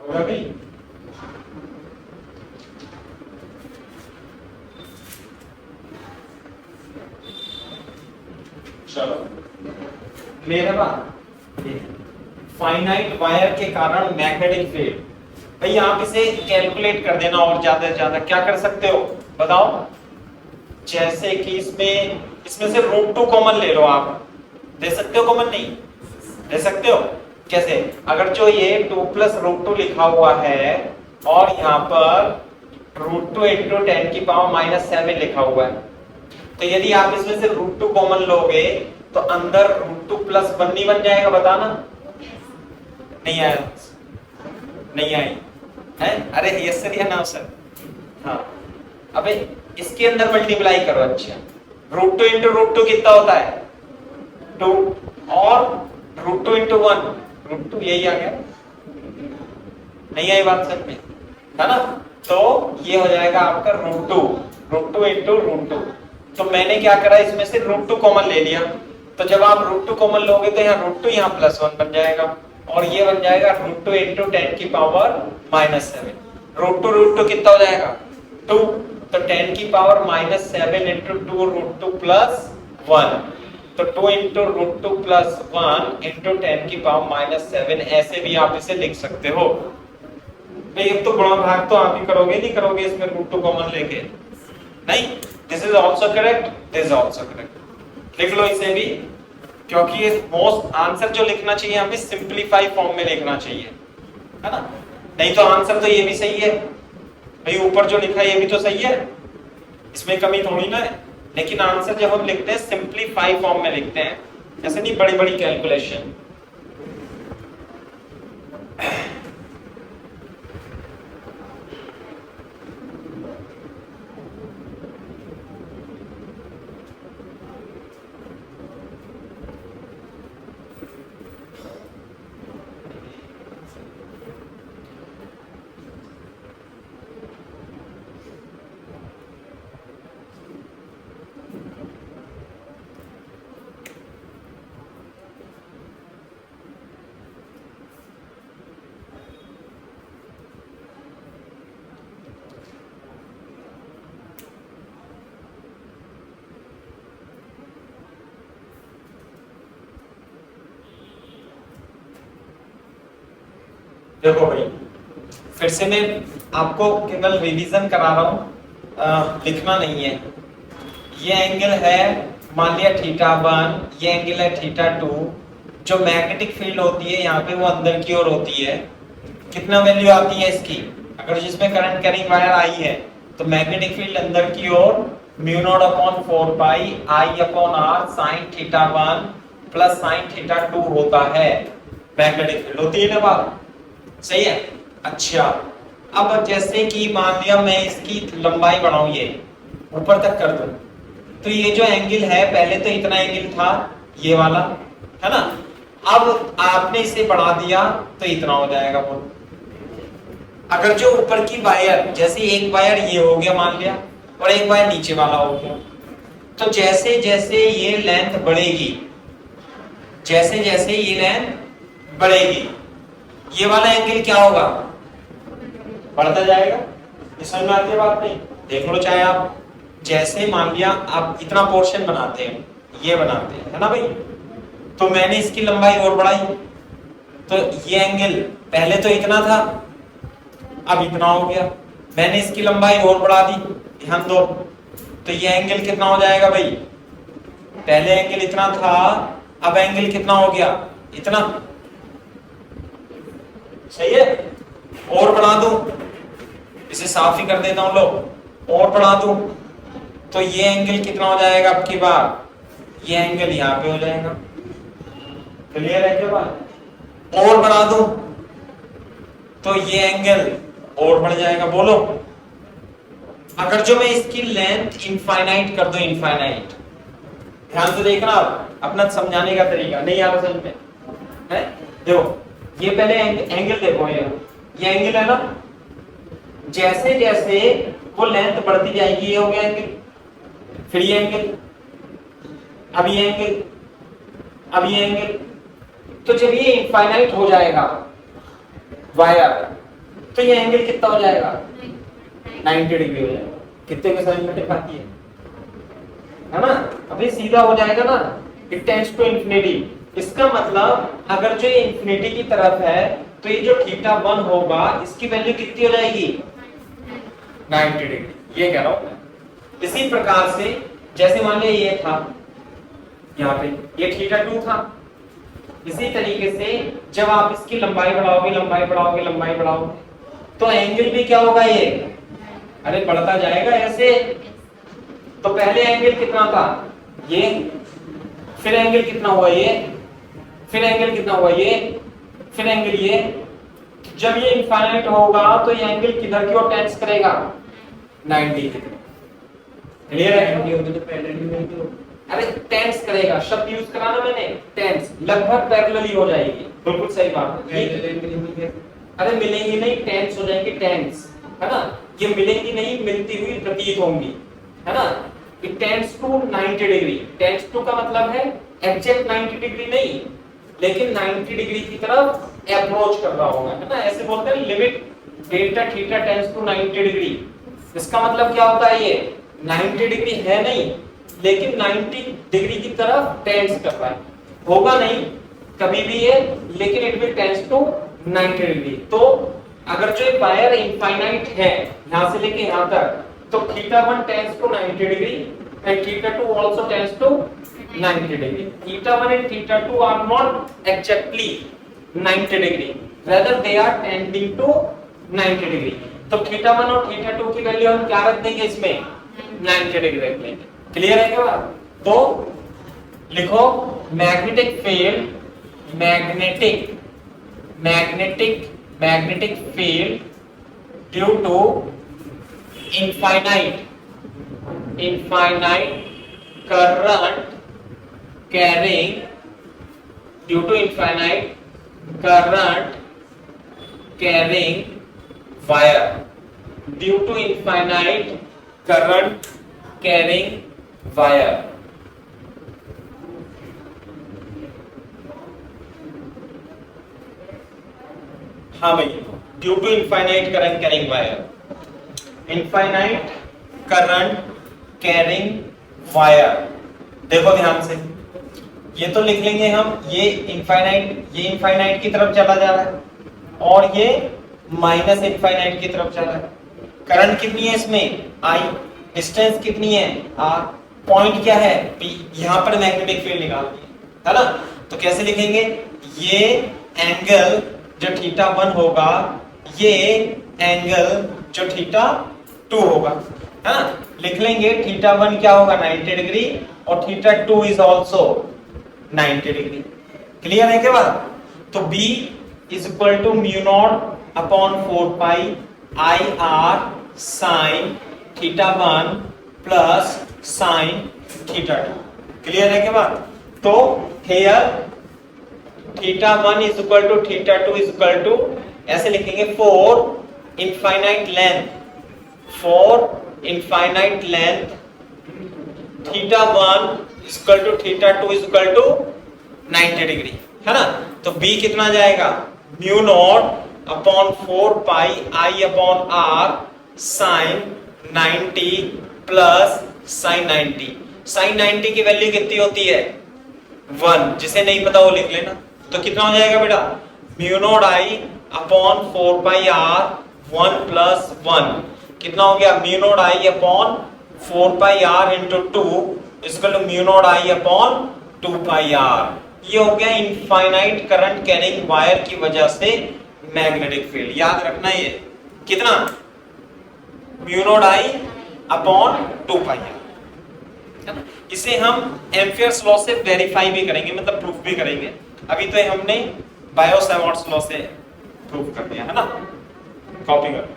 होगा भाई? चलो मेरे बात फाइनाइट वायर के कारण मैग्नेटिक फील्ड, भाई आप इसे कैलकुलेट कर देना और ज्यादा से ज्यादा क्या कर सकते हो बताओ? जैसे कि इसमें से √2 कॉमन ले लो, आप दे सकते हो कॉमन? नहीं दे सकते हो। कैसे? अगर जो ये 2 + √2 लिखा हुआ है और यहाँ पर √2 × 10⁻⁻7 लिखा हुआ है, तो यदि आप इसमें से √2 कॉमन लोगे तो अंदर √2 + 1 नहीं बन जाएगा? बताना। नहीं आया? नहीं आई है? अरे यस सर या ना सर? हाँ, अबे इसके अंदर मल्टीप्लाई करो। अच्छा, √2 × √2 कितना होता है? 2, और √2 × 1 √2, यही आ गया। नहीं आई बात सर में, है ना? तो ये हो जाएगा आपका √2 × √2। तो मैंने क्या करा, इसमें से √2 कॉमन ले लिया, तो जब आप √2 कॉमन लोगे तो यहाँ √2 यहाँ +1 बन जाएगा और ये बन जाएगा √2 × 10⁻⁻7। √2 कितना हो जाएगा? 2, तो 10⁻⁻7 × 2 √2 + 1, तो 2 × √2 + 1 × 10⁻⁻7, ऐसे भी आप इसे लिख सकते हो। भाई अब तो गुणा भाग तो आप ही करोगे, नहीं करोगे इसमें √2 कॉमन लेके? नहीं, this is also correct, this is also correct. लिख लो इसे भी, क्योंकि ये मोस्ट आंसर जो लिखना चाहिए हमें सिंपलीफाई फॉर्म में लिखना चाहिए, है ना? नहीं तो आंसर तो ये भी सही है भाई, ऊपर जो लिखा है ये भी तो सही है, इसमें कमी थोड़ी ना है। लेकिन आंसर जब हम लिखते हैं सिंपलीफाई फॉर्म में लिखते हैं, ऐसे नहीं बड़ी बड़ी कैलकुलेशन। देखो भाई, फिर से मैं आपको केवल रिवीजन करा रहा हूँ, लिखना नहीं है। ये एंगल है मान लिया θ1, ये एंगल है θ2। जो मैग्नेटिक फील्ड होती है यहाँ पे वो अंदर की ओर होती है। कितना वैल्यू आती है इसकी? अगर जिसमें करंट कैरिंग वायर आई है तो मैग्नेटिक फील्ड अंदर की ओर μ0/4π I/r sin θ1 + sin θ2 होता है। मैग्नेटिक फील्ड होती है ना बात, सही है? अच्छा, अब जैसे कि मान लिया मैं इसकी लंबाई बढ़ाऊं, ये ऊपर तक कर दूं, तो ये जो एंगल है पहले तो इतना एंगल था ये वाला, है ना? अब आपने इसे बढ़ा दिया तो इतना हो जाएगा वो। अगर जो ऊपर की वायर, जैसे एक वायर ये हो गया मान लिया और एक वायर नीचे वाला हो गया, तो जैसे जैसे ये लेंथ बढ़ेगी, जैसे जैसे ये लेंथ बढ़ेगी, ये वाला एंगल क्या होगा? बढ़ता जाएगा। समझ में आती है बात? नहीं देख लो, चाहे आप जैसे मान लिया आप इतना पोर्शन बनाते हैं, ये बनाते हैं, है ना भाई? तो मैंने इसकी लंबाई और बढ़ाई, तो ये एंगल पहले तो इतना था, अब इतना हो गया। मैंने इसकी लंबाई और बढ़ा दी, ध्यान दो, तो ये एंगल कितना हो जाएगा भाई? पहले एंगल इतना था, अब एंगल कितना हो गया? इतना। सही है? और बढ़ा दूं, इसे साफ ही कर देता हूं, लो और बढ़ा दूं, तो ये एंगल कितना हो जाएगा? अब की बार ये एंगल यहाँ पे हो जाएगा। क्लियर है क्या बात? और बढ़ा दूं तो ये एंगल और बढ़ जाएगा। बोलो, अगर जो मैं इसकी लेंथ इनफाइनाइट कर दूं, इनफाइनाइट, ध्यान से देखना, आप अपना समझाने का तरीका नहीं आ रहा समझ में है? देखो ये पहले एंगल देखो, ये एंगल है ना, जैसे जैसे वो लेंथ बढ़ती जाएगी, ये हो गया एंगल, फिर ये एंगल, अब ये एंगल, अब ये एंगल। तो जब ये इनफाइनाइट हो जाएगा वायर, तो ये एंगल कितना हो जाएगा 90 डिग्री हो जाएगा। कितने के साइन मीटर आती है ना? अभी सीधा हो जाएगा ना, इट टेंड्स टू इंफिनिटी। इसका मतलब अगर जो ये इंफिनिटी की तरफ है तो ये जो थीटा 1 होगा इसकी वैल्यू कितनी हो जाएगी 90 डिग्री, ये कह रहा हूं मैं। इसी प्रकार से जैसे मान लिया ये था यहाँ पे, ये थीटा 2 था, इसी तरीके से जब आप इसकी लंबाई बढ़ाओगे लंबाई बढ़ाओगे लंबाई बढ़ाओगे तो एंगल भी क्या होगा ये, अरे बढ़ता जाएगा ऐसे। तो पहले एंगल कितना था ये, फिर एंगल कितना हुआ ये, फिर एंगल कितना हुआ ये, फिर एंगल ये। जब ये इनफाइनाइट होगा तो ये एंगल किधर की ओर टेंस करेगा 90 की। क्लियर है? अरे टेंस करेगा शब्द यूज करा ना मैंने, टेंस, लगभग पैरेलली हो जाएगी, बिल्कुल सही बात है। अरे मिलेंगी नहीं, टेंस हो जाएंगी, टेंस, है ना? ये मिलेंगी नहीं, मिलती हुई प्रतीत होंगी, है ना? It tends to 90 degree. Tends to का मतलब है एग्जैक्ट 90 डिग्री नहीं, लेकिन 90 डिग्री की तरफ अप्रोच कर रहा होगा, है ना? ऐसे बोलते हैं limit delta theta tends to 90 degree. इसका मतलब क्या होता है, ये 90 डिग्री है नहीं, लेकिन 90 डिग्री की तरफ टेंड्स कर रहा है। होगा नहीं कभी भी ये, लेकिन it will tends to 90 degree. तो अगर जो वायर इनफाइनाइट है यहां से लेके यहां तक, तो theta 1 tends to 90 degree and theta 2 also tends to 90 degree. Theta 1 and theta 2 are not exactly 90 degree, rather they are tending to 90 degree. तो थीटा 1 और थीटा 2 की वैल्यू हम क्या रख देंगे इसमें 90 डिग्री रख लेंगे। क्लियर है क्या बात? तो लिखो magnetic field, magnetic field due to infinite current carrying, due to infinite current carrying wire, due to infinite current carrying wire। हाँ भाई, due to infinite current carrying wire, infinite current carrying wire. देखो ध्यान से, ये तो लिख लेंगे हम, ये इनफाइनाइट की तरफ चला जा रहा है और ये माइनस इनफाइनाइट की तरफ चला है। करंट कितनी है इसमें I, डिस्टेंस कितनी है R, पॉइंट क्या है P। यहां पर मैग्नेटिक फील्ड निकाल दिया है ना। तो कैसे लिखेंगे, ये एंगल जो थीटा 1 होगा, ये एंगल जो थीटा 2 होगा, है ना? लिख लेंगे थीटा 1 क्या होगा 90 डिग्री और theta 2 is also 90 degree. Clear है क्या बात? तो B is equal to mu naught upon 4 pi I R sine theta 1 plus sine theta 2। Clear है क्या बात? तो here theta 1 is equal to theta 2 is equal to, ऐसे लिखेंगे for infinite length theta 1 is equal to theta 2 is equal to 90 degree, है ना? तो B कितना जाएगा, mu naught upon 4 pi I upon R sine 90 plus sine 90। Sine 90 की value कितनी होती है 1, जिसे नहीं पता वो लिख लेना। तो कितना हो जाएगा बेटा, mu naught I upon 4 pi R 1 plus 1, कितना हो गया mu naught I upon 4 pi R into 2 equal to mu naught I upon 2 pi R। ये हो गया इनफाइनाइट करंट कैरिंग वायर की वजह से मैग्नेटिक फील्ड। याद रखना ये कितना, mu naught I upon 2 pi R। इसे हम एम्पियर्स लॉ से वेरीफाई भी करेंगे, मतलब प्रूफ भी करेंगे। अभी तो हमने बायो-सैवर्ट्स लॉ से प्रूफ कर दिया, है ना? कॉपी कर।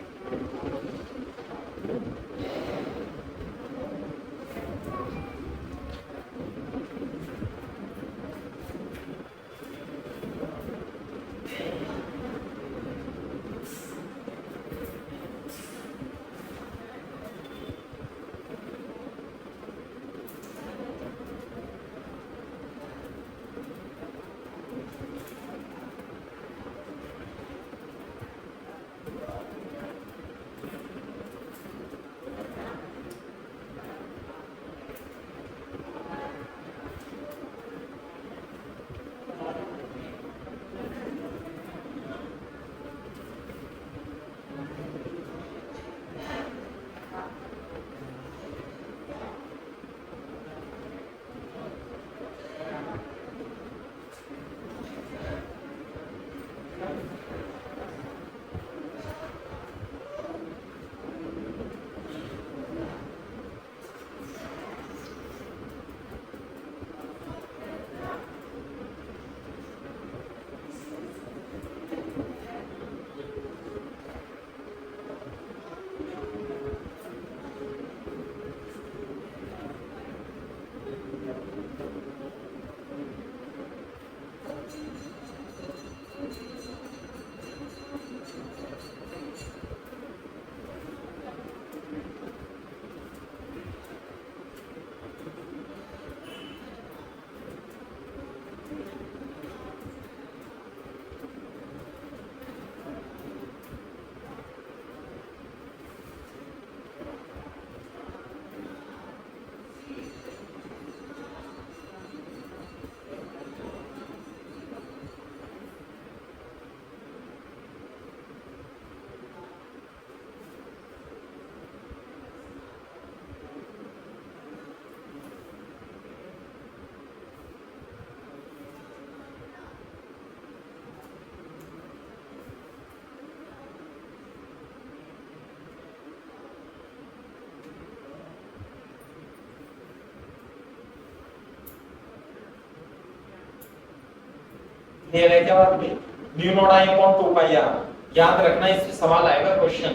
क्लियर है क्या बात में? Mu naught I upon 2 pi R, याद रखना इससे सवाल आएगा क्वेश्चन,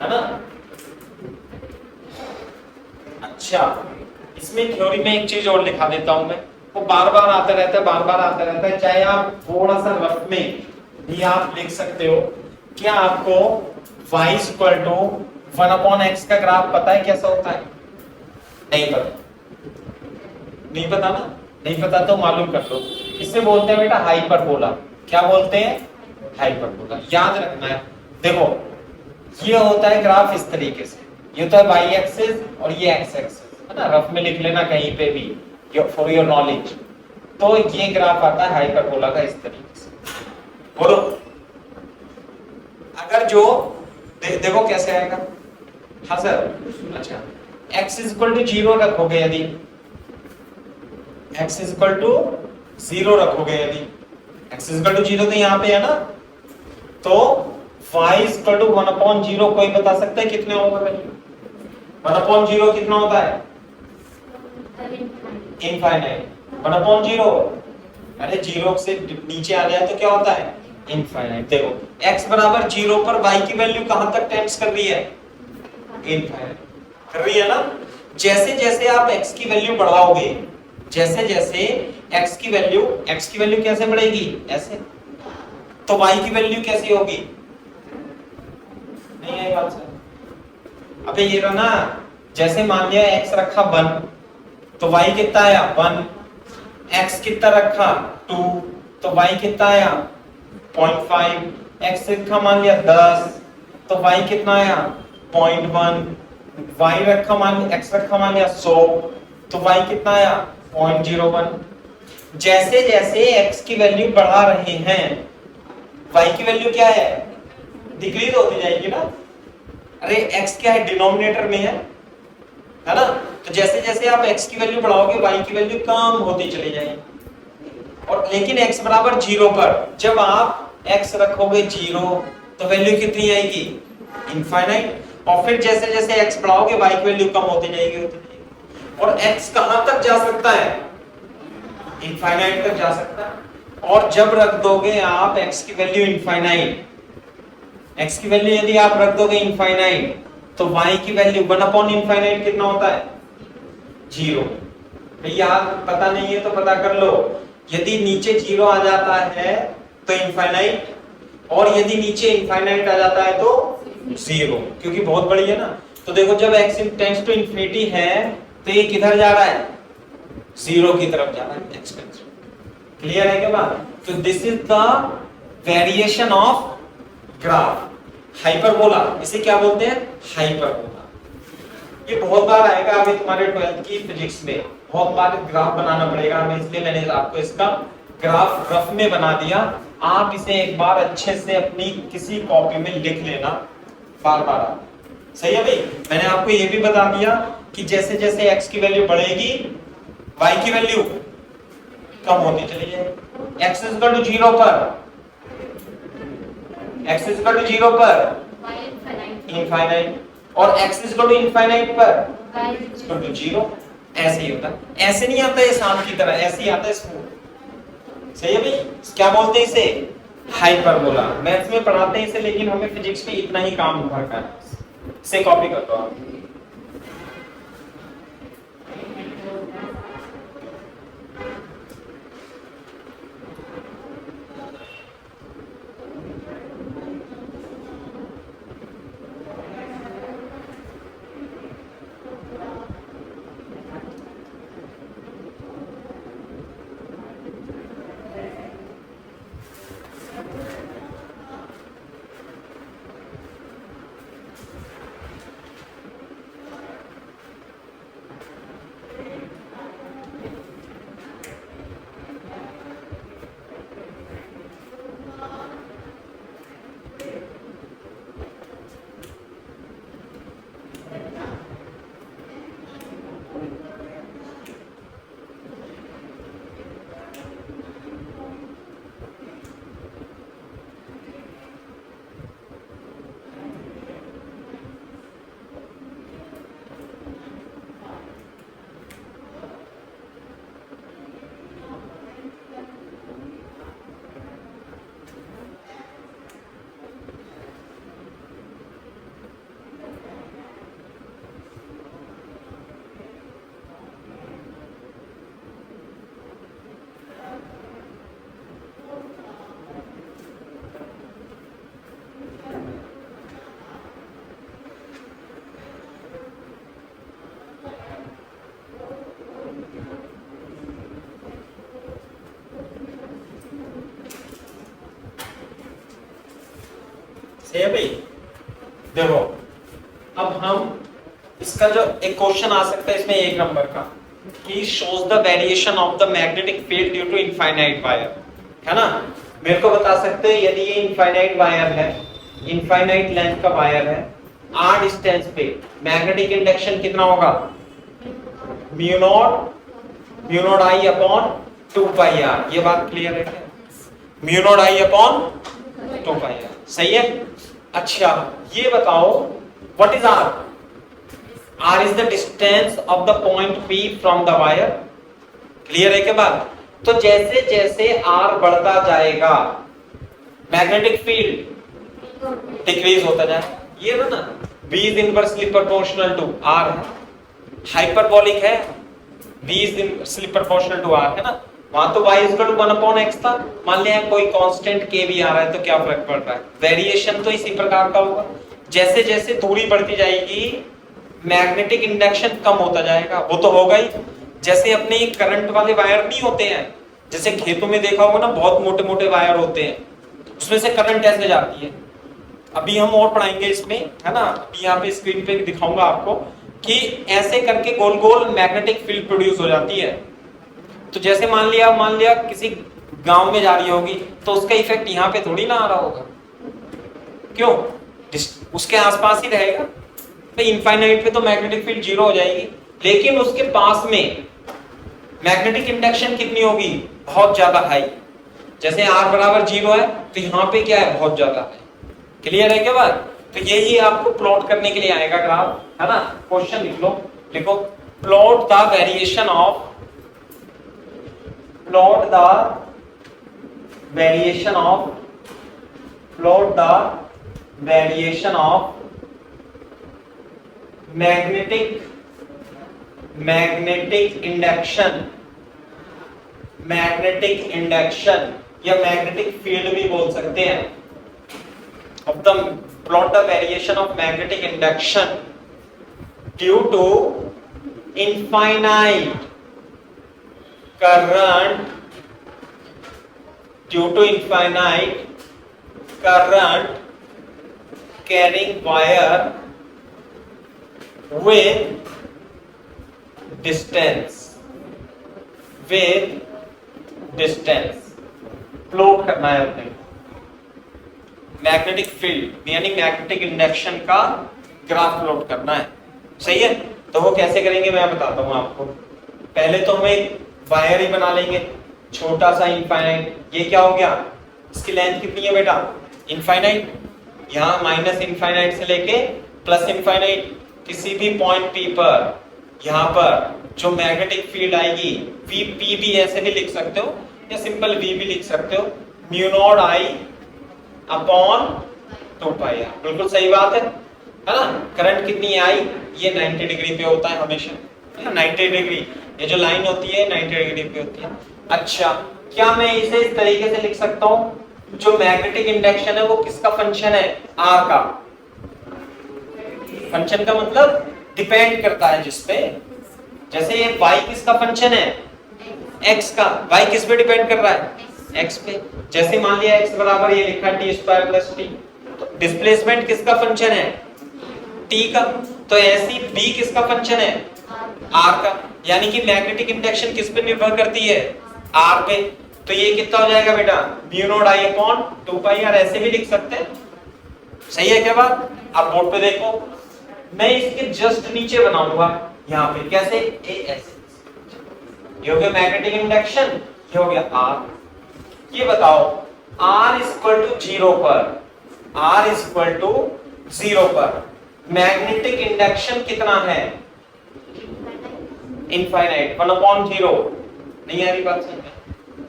है ना? अच्छा, इसमें थ्योरी में एक चीज और लिखा देता हूं मैं, वो बार बार आता रहता है, बार बार आता रहता है, चाहे आप थोड़ा सा रफ में भी आप लिख सकते हो। क्या आपको y equal to 1 upon X का ग्राफ पता है कैसा होता है? नहीं पता, नहीं पता ना? नहीं पता तो मालूम कर लो। इसे बोलते हैं बेटा हाइपरबोला। क्या बोलते हैं? हाइपरबोला। याद रखना है, देखो ये होता है ग्राफ इस तरीके से, ये होता है y एक्सिस और ये x एक्सिस, है ना? रफ में लिख लेना कहीं पे भी फॉर योर नॉलेज। तो ये ग्राफ आता है हाइपरबोला का इस तरीके से। बोलो, अगर जो देखो कैसे आएगा? हाँ सर, अच्छा, x इज इक्वल टू 0 रखोगे, यदि x इज इक्वल टू 0 रखोगे, यदि x इज इक्वल टू 0 तो यहाँ पे है ना, तो y is equal to 1 upon 0 कोई बता सकता है कितने होगा वैल्यू? 1 अपॉन 0 कितना होता है? इनफाइनाइट। 1 अपॉन 0, अरे 0 से नीचे आ जाए तो क्या होता है? इनफाइनाइट। देखो x बराबर 0 पर y की वैल्यू कहां तक टेंड्स कर रही है? इनफाइनाइट कर रही है ना? जैसे जैसे आप x की वैल्यू बढ़ाओगे, जैसे जैसे x की वैल्यू कैसे बढ़ेगी? ऐसे। तो y की वैल्यू कैसी होगी? नहीं आई बात सर? अबे ये रहा ना, जैसे मान लिया x रखा 1 तो y कितना आया? 1। x कितना रखा? 2 तो y कितना आया? 0.5। x रखा मान लिया 10 तो y कितना आया? 0.1। y रखा मान लिया, x रखा मान लिया 100 तो y कितना आया? 0.01। जैसे जैसे x की वैल्यू बढ़ा रहे हैं, y की वैल्यू क्या है? डिक्रीज होती जाएगी ना? अरे x क्या है? डिनोमिनेटर में है ना? तो जैसे जैसे आप x की वैल्यू बढ़ाओगे y की वैल्यू कम होती चली जाएगी। और लेकिन x बराबर 0 पर जब आप x रखोगे 0 तो वैल्यू कितनी आएगी? इनफाइनाइट। और फिर जैसे जैसे x बढ़ाओगे y की वैल्यू कम होती जाएगी, होती जाएगी। और x कहां तक जा सकता है? इनफाइनाइट तक जा सकता है। और जब रख दोगे आप x की वैल्यू इनफाइनाइट, x की वैल्यू यदि आप रख दोगे इनफाइनाइट, तो y की वैल्यू 1 अपॉन इनफाइनाइट कितना होता है? 0। भैया पता नहीं है तो पता कर लो। यदि नीचे 0 आ जाता है तो इनफाइनाइट, और यदि नीचे इनफाइनाइट आ जाता है तो 0, क्योंकि बहुत बड़ी है ना। तो देखो जब x टेंड्स टू इंफिनिटी है तो ये किधर जा रहा है? 0 की तरफ जा रहा है x टेंड्स। क्लियर है क्या बात? तो this is the variation of graph, hyperbola. इसे क्या बोलते हैं? हाइपरबोला। ये बहुत बार आएगा अभी तुम्हारे 12th की फिजिक्स में, बहुत बार ग्राफ बनाना पड़ेगा हमें, इसलिए मैंने आपको इसका ग्राफ रफ में बना दिया। आप इसे एक बार अच्छे से अपनी किसी कॉपी में लिख लेना बार बार। सही है भाई? मैंने आपको ये भी बता दिया कि जैसे जैसे x की वैल्यू बढ़ेगी y की वैल्यू कम होती चली जाएगी। x इज इक्वल टू 0 पर, x इज इक्वल टू 0 पर इनफाइनाइट, और x is equal to infinite पर y इज इक्वल टू 0। ऐसे ही होता है, ऐसे नहीं आता है सांप की तरह, ऐसे ही आता है स्मूथ। सही है भाई? क्या बोलते हैं इसे? हाइपरबोला। मैथ्स में पढ़ाते हैं इसे, लेकिन हमें फिजिक्स में इतना ही काम भर का है। इसे कॉपी कर दो आप। सही है भाई। देखो अब हम इसका जो एक क्वेश्चन आ सकता है इसमें 1 नंबर का कि shows the variation of the magnetic field due to infinite wire, है ना। मेरे को बता सकते हैं यदि ये इनफाइनाइट वायर है, इनफाइनाइट लेंथ का वायर है, r डिस्टेंस पे मैग्नेटिक इंडक्शन कितना होगा, mu naught I upon 2 pi r। ये बात क्लियर है क्या? Mu naught I upon 2 pi r, सही है। अच्छा ये बताओ what is r? r is the distance of the point P from the wire। Clear है क्या बात? तो जैसे जैसे r बढ़ता जाएगा मैग्नेटिक फील्ड डिक्रीज होता जाएगा। ये ना V is inversely proportional to r है, हाइपरबोलिक है, V is inversely proportional to r है ना। वहां तो y is equal to 1 upon x था, मान लिया कोई कांस्टेंट k भी आ रहा है तो क्या फर्क पड़ रहा है, वेरिएशन तो इसी प्रकार का होगा। जैसे जैसे दूरी बढ़ती जाएगी मैग्नेटिक इंडक्शन कम होता जाएगा, वो तो होगा ही। जैसे अपने करंट वाले वायर नहीं होते हैं, जैसे खेतों में देखा होगा ना बहुत मोटे मोटे वायर होते हैं, उसमें से करंट ऐसे जाती है। अभी हम और पढ़ाएंगे इसमें, है ना। अभी यहाँ पे स्क्रीन पे दिखाऊंगा आपको कि ऐसे करके गोल गोल मैग्नेटिक फील्ड प्रोड्यूस हो जाती है। तो जैसे मान लिया किसी गांव में जा रही होगी तो उसका इफेक्ट यहाँ पे थोड़ी ना आ रहा होगा, क्यों? उसके आसपास ही रहेगा। तो इनफाइनाइट पे तो मैग्नेटिक फील्ड 0 हो जाएगी, लेकिन उसके पास में मैग्नेटिक इंडक्शन कितनी होगी, बहुत ज्यादा हाई। जैसे r बराबर 0 है तो यहाँ पे क्या है, बहुत ज्यादा है। क्लियर है क्या बात? तो यही आपको प्लॉट करने के लिए आएगा ग्राफ, है ना। क्वेश्चन लिख लो, लिखो plot the variation of magnetic induction या मैग्नेटिक फील्ड भी बोल सकते हैं। of the plot the variation of magnetic induction due to infinite current carrying wire with distance plot करना है अपने मैग्नेटिक फील्ड यानी मैग्नेटिक इंडक्शन का ग्राफ प्लॉट करना है, सही है। तो वो कैसे करेंगे मैं बताता हूं आपको। पहले तो हम एक वायर ही बना लेंगे, छोटा सा इनफाइनाइट। ये क्या हो गया, इसकी लेंथ कितनी है बेटा, इनफाइनाइट। यहाँ माइनस इनफाइनाइट से लेके प्लस इनफाइनाइट, किसी भी पॉइंट P पर यहाँ पर जो मैग्नेटिक फील्ड आएगी, P भी ऐसे भी लिख सकते हो या सिंपल V भी लिख सकते हो, mu naught I upon 2 pi r। बिल्कुल सही बात है ना। करंट कितनी है आई, ये 90 डिग्री पे होता है हमेशा, 90 डिग्री। ये जो लाइन होती है 90 डिग्री पे होती है। अच्छा क्या मैं इसे इस तरीके से लिख सकता हूं, जो मैग्नेटिक इंडक्शन है वो किसका फंक्शन है, r का। फंक्शन का मतलब डिपेंड करता है जिसपे, जैसे ये y किसका फंक्शन है, x का। y किस पे डिपेंड कर रहा है, x पे। जैसे मान लिया x बराबर ये लिखा t² + t, तो डिस्प्लेसमेंट किसका फंक्शन है, t का। तो ऐसी b किसका फंक्शन है, r का। यानी कि मैग्नेटिक इंडक्शन किस पे निर्भर करती है, r पे। तो ये कितना हो जाएगा बेटा, mu naught I upon 2 pi r। ऐसे भी लिख सकते हैं, सही है क्या बात। आप बोर्ड पे देखो, मैं इसके जस्ट नीचे बनाऊंगा यहाँ पे, कैसे, ऐसे। ये हो गया मैग्नेटिक इंडक्शन, ये हो गया r। ये बताओ r = 0 पर मैग्नेटिक इंडक्शन कितना है, इनफाइनाइट, 1/0। नहीं आ रही बात समझ,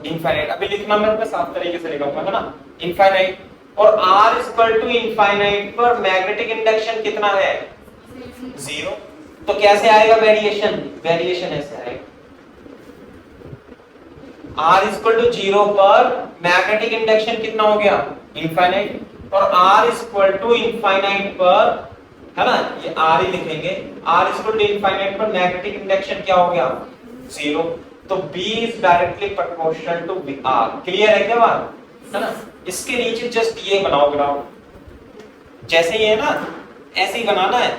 इनफाइनाइट। अभी लिखना मैं साफ तरीके से लिखूंगा, है ना, इनफाइनाइट। और r = इनफाइनाइट पर मैग्नेटिक इंडक्शन कितना है, 0। तो कैसे आएगा वेरिएशन, ऐसे आएगा, r = 0 पर मैग्नेटिक इंडक्शन कितना हो गया, इनफाइनाइट। और r = इनफाइनाइट पर, है ना, ये r ही लिखेंगे, r = इनफाइनाइट पर मैग्नेटिक इंडक्शन क्या हो गया, 0। तो B is directly proportional to R। Clear है क्या बात, है ना। इसके नीचे जस्ट ये बनाओ ग्राफ, जैसे ये है ना, ऐसे ही बनाना है,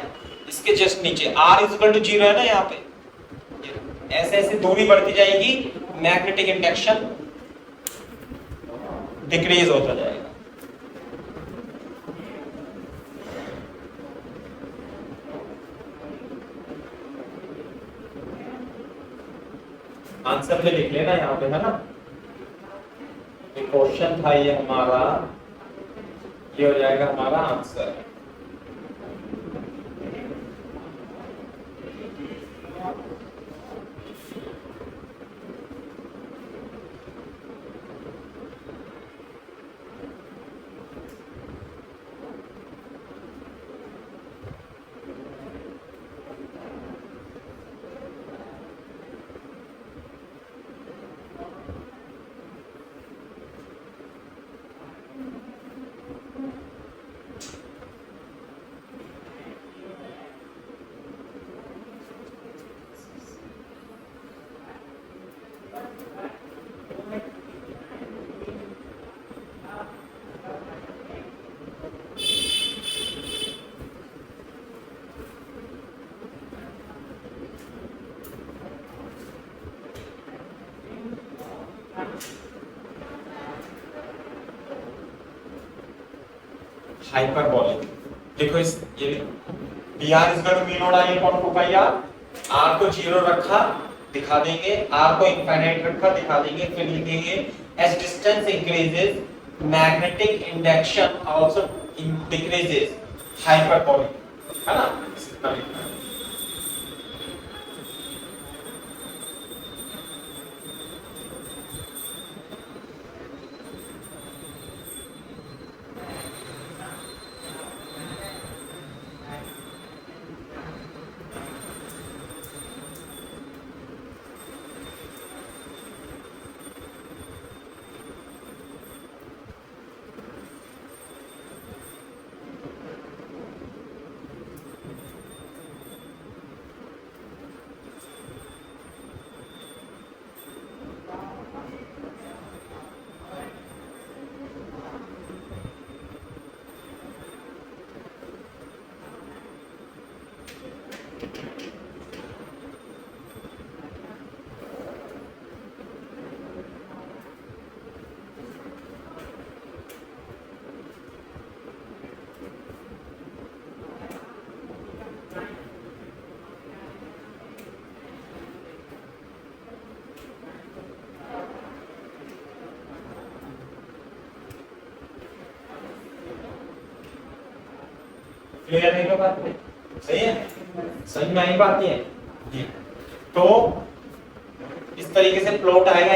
इसके जस्ट नीचे r इक्वल टू 0 है ना, यहाँ पे ऐसे ऐसे दूरी बढ़ती जाएगी, मैग्नेटिक इंडक्शन डिक्रीज होता जाएगा। आंसर में लिख लेना यहाँ पे, है ना। क्वेश्चन था ये हमारा, ये हो जाएगा हमारा आंसर। हाइपरबोलिक, देखो इस ये br is equal to mu naught i upon 2 pi r, r को 0 रखा दिखा देंगे, r को इनफाइनाइट रखा दिखा देंगे, फिर लिखेंगे as distance increases magnetic induction also decreases, hyperbolic, है ना, इतना लिखना है। क्लियर है क्या बात? सही है, सही में आई बात है जी। तो इस तरीके से प्लॉट आएगा।